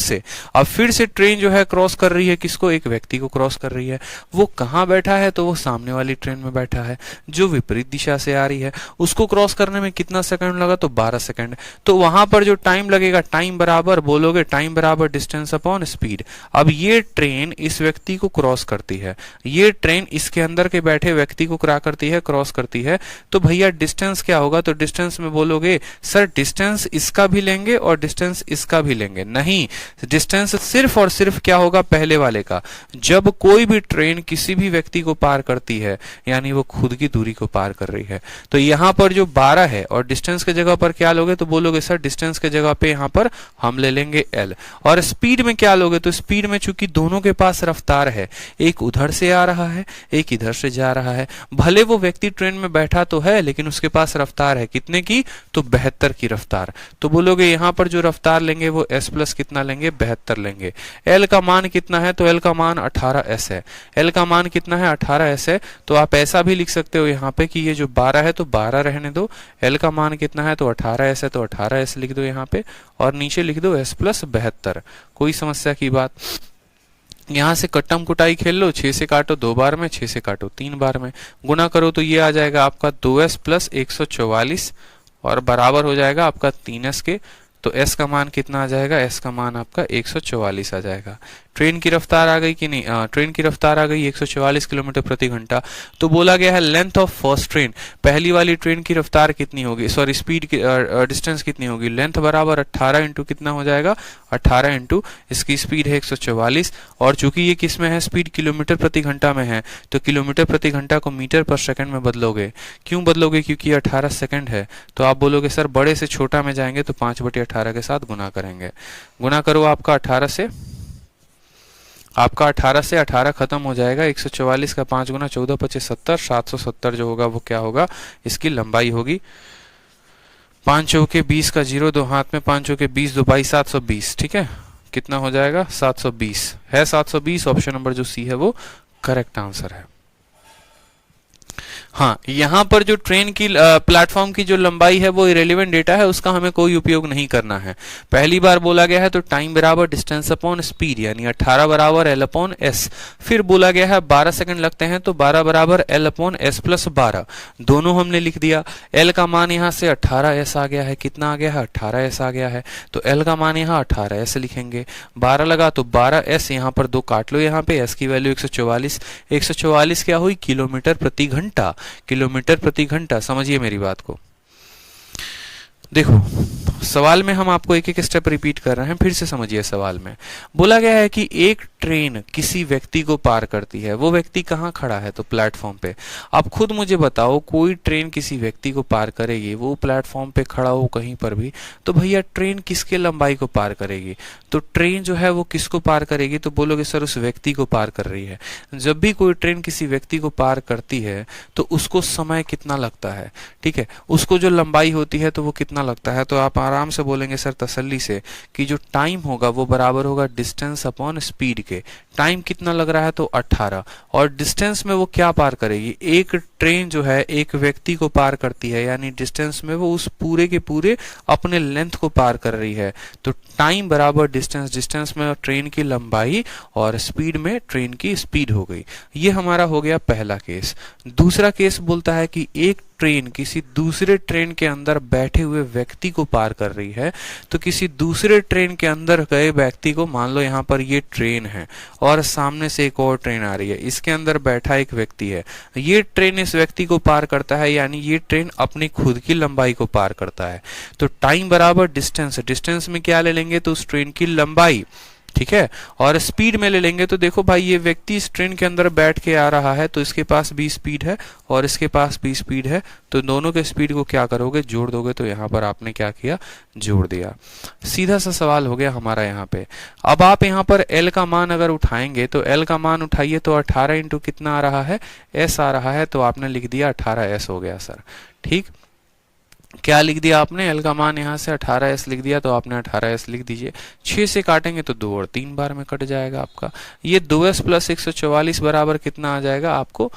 से ट्रेन जो है क्रॉस कर रही है किसको, एक व्यक्ति को क्रॉस कर रही है। वो कहाँ बैठा है, तो वो सामने वाली ट्रेन में बैठा है जो विपरीत दिशा से आ रही है। उसको क्रॉस करने में कितना सेकंड लगा, तो 12 सेकंड। तो वहां पर जो टाइम लगेगा, टाइम बराबर बोलोगे टाइम बराबर डिस्टेंस अपॉन स्पीड। अब ये ट्रेन इस व्यक्ति को क्रॉस करती है, ये ट्रेन इसके अंदर के बैठे व्यक्ति को क्या करती है, क्रॉस करती है। तो भैया डिस्टेंस क्या होगा, तो डिस्टेंस में बोलोगे सर डिस्टेंस इसका भी लेंगे और डिस्टेंस इसका भी लेंगे। नहीं, डिस्टेंस सिर्फ और सिर्फ क्या होगा, पहले वाले का। जब कोई भी ट्रेन किसी भी व्यक्ति को पार करती है यानी वो खुद की दूरी को पार कर रही है। तो यहां पर जो 12 है और डिस्टेंस के जगह पर क्या लोगे, तो बोलोगे सर डिस्टेंस के जगह पे यहां पर हम ले लेंगे एल। और स्पीड में क्या लोगे, तो स्पीड में चूंकि दोनों के पास रफ्तार है, एक उधर से आ रहा है एक इधर से जा रहा है, भले वो व्यक्ति ट्रेन में बैठा तो है लेकिन उसके पास रफ्तार है कितने की, तो 72 की रफ्तार। तो बोलोगे यहां पर जो रफ्तार लेंगे वो s प्लस कितना लेंगे, 72 लेंगे। l का मान कितना है, तो l का मान 18s है। l का मान कितना है, 18s है। तो आप ऐसा भी लिख सकते हो यहाँ पे कि ये जो 12 है तो 12 रहने दो, l का मान कितना है, तो 18s है तो 18s लिख दो यहाँ पे और नीचे लिख दो s प्लस 72। कोई समस्या की बात? यहां से कट्टम कुटाई खेल लो, 6 से काटो 2 बार में, 6 से काटो 3 बार में, गुना करो तो ये आ जाएगा आपका 2s प्लस 144 और बराबर हो जाएगा आपका 3s के। तो s का मान कितना आ जाएगा, s का मान आपका 144 आ जाएगा। ट्रेन की रफ्तार आ गई कि नहीं, ट्रेन की रफ्तार आ गई 144 किलोमीटर प्रति घंटा। तो बोला गया है लेंथ ऑफ फर्स्ट ट्रेन, पहली वाली ट्रेन की रफ्तार कितनी होगी, सॉरी स्पीड की डिस्टेंस कितनी होगी, लेंथ बराबर 18 इंटू कितना हो जाएगा, 18 इंटू इसकी स्पीड है 144 और चूंकि ये किस में है, स्पीड किलोमीटर प्रति घंटा में है तो किलोमीटर प्रति घंटा को मीटर पर सेकंड में बदलोगे। क्यों बदलोगे, क्योंकि 18 सेकंड है। तो आप बोलोगे सर बड़े से छोटा में जाएंगे तो 5/18 के साथ गुना करेंगे। गुना करो आपका 18 से, आपका 18 से 18 खत्म हो जाएगा, 144 का 5 गुना 14 25 70, 770 जो होगा वो क्या होगा, इसकी लंबाई होगी। 5 चौके 20 का 0 दो हाथ में, 5 चौके 20 दो बाई 720। ठीक है, कितना हो जाएगा, 720 है। 720 ऑप्शन नंबर जो सी है वो करेक्ट आंसर है। हाँ, यहाँ पर जो ट्रेन की प्लेटफॉर्म की जो लंबाई है वो इरेलीवेंट डेटा है, उसका हमें कोई उपयोग नहीं करना है। पहली बार बोला गया है तो टाइम बराबर डिस्टेंस अपॉन स्पीड, यानी 18 बराबर एल अपॉन एस। फिर बोला गया है 12 सेकंड लगते हैं तो 12 बराबर एल अपॉन एस प्लस 12, दोनों हमने लिख दिया। एल का मान यहाँ से 18 एस आ गया है, कितना आ गया है 18 एस आ गया है, तो एल का मान यहाँ 18 एस लिखेंगे। 12 लगा तो 12 एस, यहाँ पर 2 काट लो, यहाँ पे एस की वैल्यू 144, 144 क्या हुई किलोमीटर प्रति घंटा, किलोमीटर प्रति घंटा। समझिए मेरी बात को, देखो सवाल में हम आपको एक एक स्टेप रिपीट कर रहे हैं, फिर से समझिए। सवाल में बोला गया है कि एक ट्रेन किसी व्यक्ति को पार करती है, वो व्यक्ति कहाँ खड़ा है, तो प्लेटफॉर्म पे। आप खुद मुझे बताओ, कोई ट्रेन किसी व्यक्ति को पार करेगी, वो प्लेटफॉर्म पे खड़ा हो कहीं पर भी, तो भैया ट्रेन किसके लंबाई को पार करेगी, तो ट्रेन जो है वो किसको पार करेगी, तो बोलोगे सर उस व्यक्ति को पार कर रही है। जब भी कोई ट्रेन किसी व्यक्ति को पार करती है तो उसको समय कितना लगता है, ठीक है, उसको जो लंबाई होती है तो वो कितना लगता है, तो आप आराम से बोलेंगे सर तसल्ली से कि जो टाइम होगा वो बराबर होगा डिस्टेंस अपॉन स्पीड के। टाइम कितना लग रहा है, तो 18, और डिस्टेंस में वो क्या पार करेगी, एक ट्रेन जो है एक व्यक्ति को पार करती है, यानी डिस्टेंस में वो उस पूरे के पूरे अपने लेंथ को पार कर रही है। तो टाइम बराबर डिस्टेंस, डिस्टेंस में ट्रेन की लंबाई और स्पीड में ट्रेन की स्पीड हो गई। ये हमारा हो गया पहला केस। दूसरा केस बोलता है कि एक ट्रेन किसी दूसरे ट्रेन के अंदर बैठे हुए व्यक्ति को पार कर रही है, तो किसी दूसरे ट्रेन के अंदर गए व्यक्ति को, मान लो यहाँ पर ये ट्रेन है और सामने से एक और ट्रेन आ रही है, इसके अंदर बैठा एक व्यक्ति है, ये ट्रेन इस व्यक्ति को पार करता है, यानी ये ट्रेन अपनी खुद की लंबाई को पार करता है। तो टाइम बराबर डिस्टेंस, डिस्टेंस में क्या ले लेंगे, तो उस ट्रेन की लंबाई, ठीक है, और स्पीड में ले लेंगे। तो देखो भाई ये व्यक्ति इस ट्रेन के अंदर बैठ के आ रहा है, तो इसके पास भी स्पीड है और इसके पास भी स्पीड है, तो दोनों के स्पीड को क्या करोगे, जोड़ दोगे। तो यहाँ पर आपने क्या किया, जोड़ दिया। सीधा सा सवाल हो गया हमारा यहाँ पे। अब आप यहाँ पर एल का मान अगर उठाएंगे तो एल का मान उठाइए तो 18 इंटू कितना आ रहा है, एस आ रहा है, तो आपने लिख दिया 18 एस हो गया सर। ठीक, क्या लिख दिया आपने, एल का मान यहाँ से 18 एस लिख दिया, तो आपने 18 एस लिख दीजिए। 6 से काटेंगे तो 2 और 3 बार में कट जाएगा आपका। ये 2s प्लस 144 बराबर कितना आ जाएगा आपको,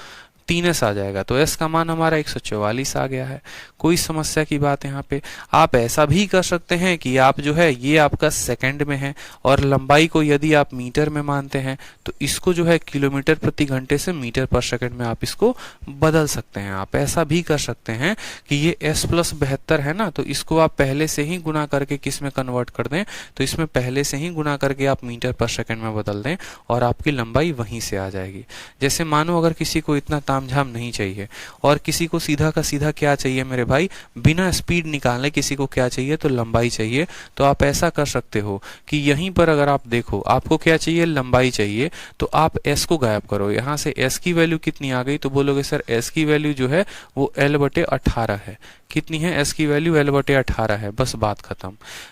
3s आ जाएगा। तो s का मान हमारा 144 आ गया है। कोई समस्या की बात यहाँ पे। आप ऐसा भी कर सकते हैं कि आप जो है ये आपका सेकंड में है और लंबाई को यदि आप मीटर में मानते हैं तो इसको जो है किलोमीटर प्रति घंटे से मीटर पर सेकंड में आप इसको बदल सकते हैं। आप ऐसा भी कर सकते हैं कि ये s प्लस 72 है ना, तो इसको आप पहले से ही गुना करके किस में कन्वर्ट कर दें, तो इसमें पहले से ही गुना करके आप मीटर पर सेकंड में बदल दें और आपकी लंबाई वहीं से आ जाएगी। जैसे मानो अगर किसी को इतना तामझाम नहीं चाहिए और किसी को सीधा का सीधा क्या चाहिए मेरे भाई, बिना स्पीड निकालने किसी को क्या चाहिए, तो लंबाई चाहिए। तो आप ऐसा कर सकते हो कि यहीं पर अगर आप देखो आपको क्या चाहिए, लंबाई चाहिए, तो आप s को गायब करो। यहाँ से s की वैल्यू कितनी आ गई, तो बोलोगे सर s की वैल्यू जो है वो l/18 है। कितनी है, s की वैल्यू l/18 है, बस बात खत्म।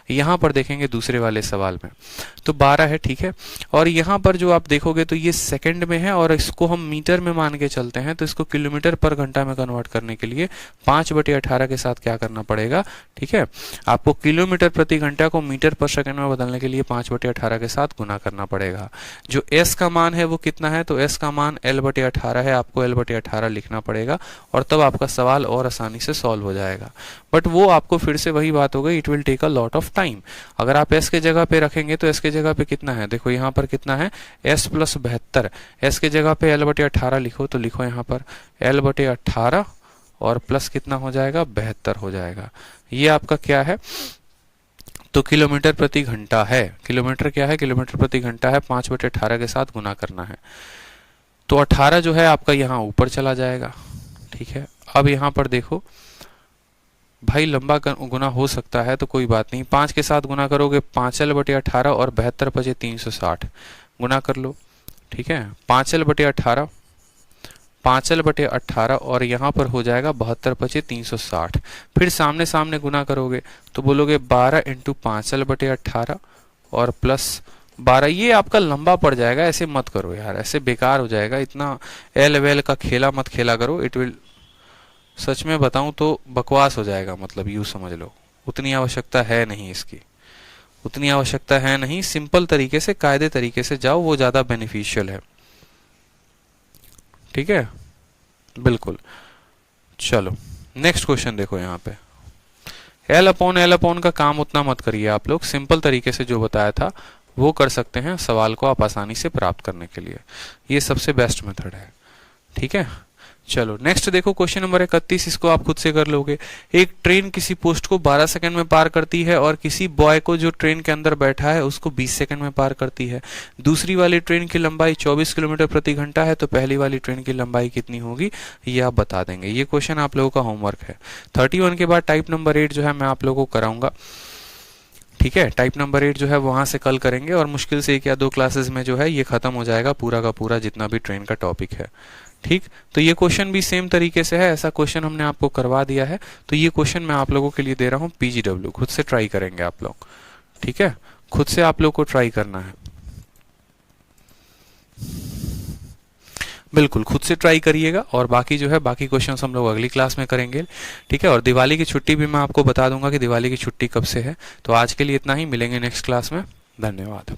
यहाँ पर देखेंगे दूसरे वाले सवाल में तो 12 है, ठीक है, और यहाँ पर जो आप देखोगे तो ये सेकंड में है और इसको हम मीटर में मान के चलते हैं, तो इसको किलोमीटर पर घंटा में कन्वर्ट करने के लिए 5/18 के साथ क्या करना पड़ेगा, ठीक है, आपको किलोमीटर प्रति घंटा को मीटर पर सेकंड में बदलने के लिए 5/18 के साथ गुना करना पड़ेगा। जो s का मान है वो कितना है, तो s का मान l/18 है, आपको l/18 लिखना पड़ेगा और तब आपका सवाल और आसानी से सॉल्व हो जाएगा। बट वो आपको फिर से वही बात हो गई, it will take a lot of time. अगर आप s के जगह पे रखेंगे तो s के जगह पे कितना है, देखो यहाँ पर कितना है, s प्लस 72, s के जगह पे l/18 लिखो, तो लिखो यहाँ पर l/18 और प्लस कितना हो जाएगा, 72 हो जाएगा। ये आपका क्या है, तो किलोमीटर प्रति घंटा है। किलोमीटर क्या है, किलोमीटर प्रति घंटा है, 5/18 के साथ गुना करना है। तो 18 जो है आपका यहाँ ऊपर चला जाएगा, ठीक है। अब यहाँ पर देखो भाई लंबा गुना हो सकता है तो कोई बात नहीं, 5 के साथ गुना करोगे 5l/18 और 72 बचे 360, गुना कर लो, ठीक है। 5l/18 5l/18 और यहाँ पर हो जाएगा 72 बचे 360। फिर सामने सामने गुना करोगे तो बोलोगे 12 इंटू 5l/18 और प्लस 12। ये आपका लंबा पड़ जाएगा, ऐसे मत करो यार, ऐसे बेकार हो जाएगा, इतना एल वेल का खेला मत खेला करो। इट विल, सच में बताऊं तो बकवास हो जाएगा, मतलब यूं समझ लो, उतनी आवश्यकता है नहीं इसकी, उतनी आवश्यकता है नहीं। सिंपल तरीके से, कायदे तरीके से जाओ, वो ज्यादा बेनिफिशियल है, ठीक है, बिल्कुल। चलो नेक्स्ट क्वेश्चन देखो यहाँ पे, एल अपॉन का काम उतना मत करिए आप लोग, सिंपल तरीके से जो बताया था वो कर सकते हैं सवाल को आप आसानी से प्राप्त करने के लिए, ये सबसे बेस्ट मेथड है। ठीक है, चलो नेक्स्ट देखो क्वेश्चन नंबर 31, इसको आप खुद से कर लोगे। एक ट्रेन किसी पोस्ट को 12 सेकंड में पार करती है और किसी बॉय को जो ट्रेन के अंदर बैठा है उसको 20 सेकंड में पार करती है। दूसरी वाली ट्रेन की लंबाई 24 किलोमीटर प्रति घंटा है, तो पहली वाली ट्रेन की लंबाई कितनी होगी ये आप बता देंगे। ये क्वेश्चन आप लोगों का होमवर्क है। 31 के बाद टाइप नंबर 8 जो है मैं आप लोगों को कराऊंगा। ठीक है, टाइप नंबर 8 जो है वहां से कल करेंगे और मुश्किल से 1 या 2 क्लासेस में जो है ये खत्म हो जाएगा पूरा का पूरा जितना भी ट्रेन का टॉपिक है। ठीक, तो ये क्वेश्चन भी सेम तरीके से है, ऐसा क्वेश्चन हमने आपको करवा दिया है, तो ये क्वेश्चन मैं आप लोगों के लिए दे रहा हूँ पीजीडब्ल्यू, खुद से ट्राई करेंगे आप लोग। ठीक है, खुद से आप लोग को ट्राई करना है, बिल्कुल खुद से ट्राई करिएगा। और बाकी जो है बाकी क्वेश्चंस हम लोग अगली क्लास में करेंगे। ठीक है, और दिवाली की छुट्टी भी मैं आपको बता दूंगा कि दिवाली की छुट्टी कब से है। तो आज के लिए इतना ही, मिलेंगे नेक्स्ट क्लास में, धन्यवाद।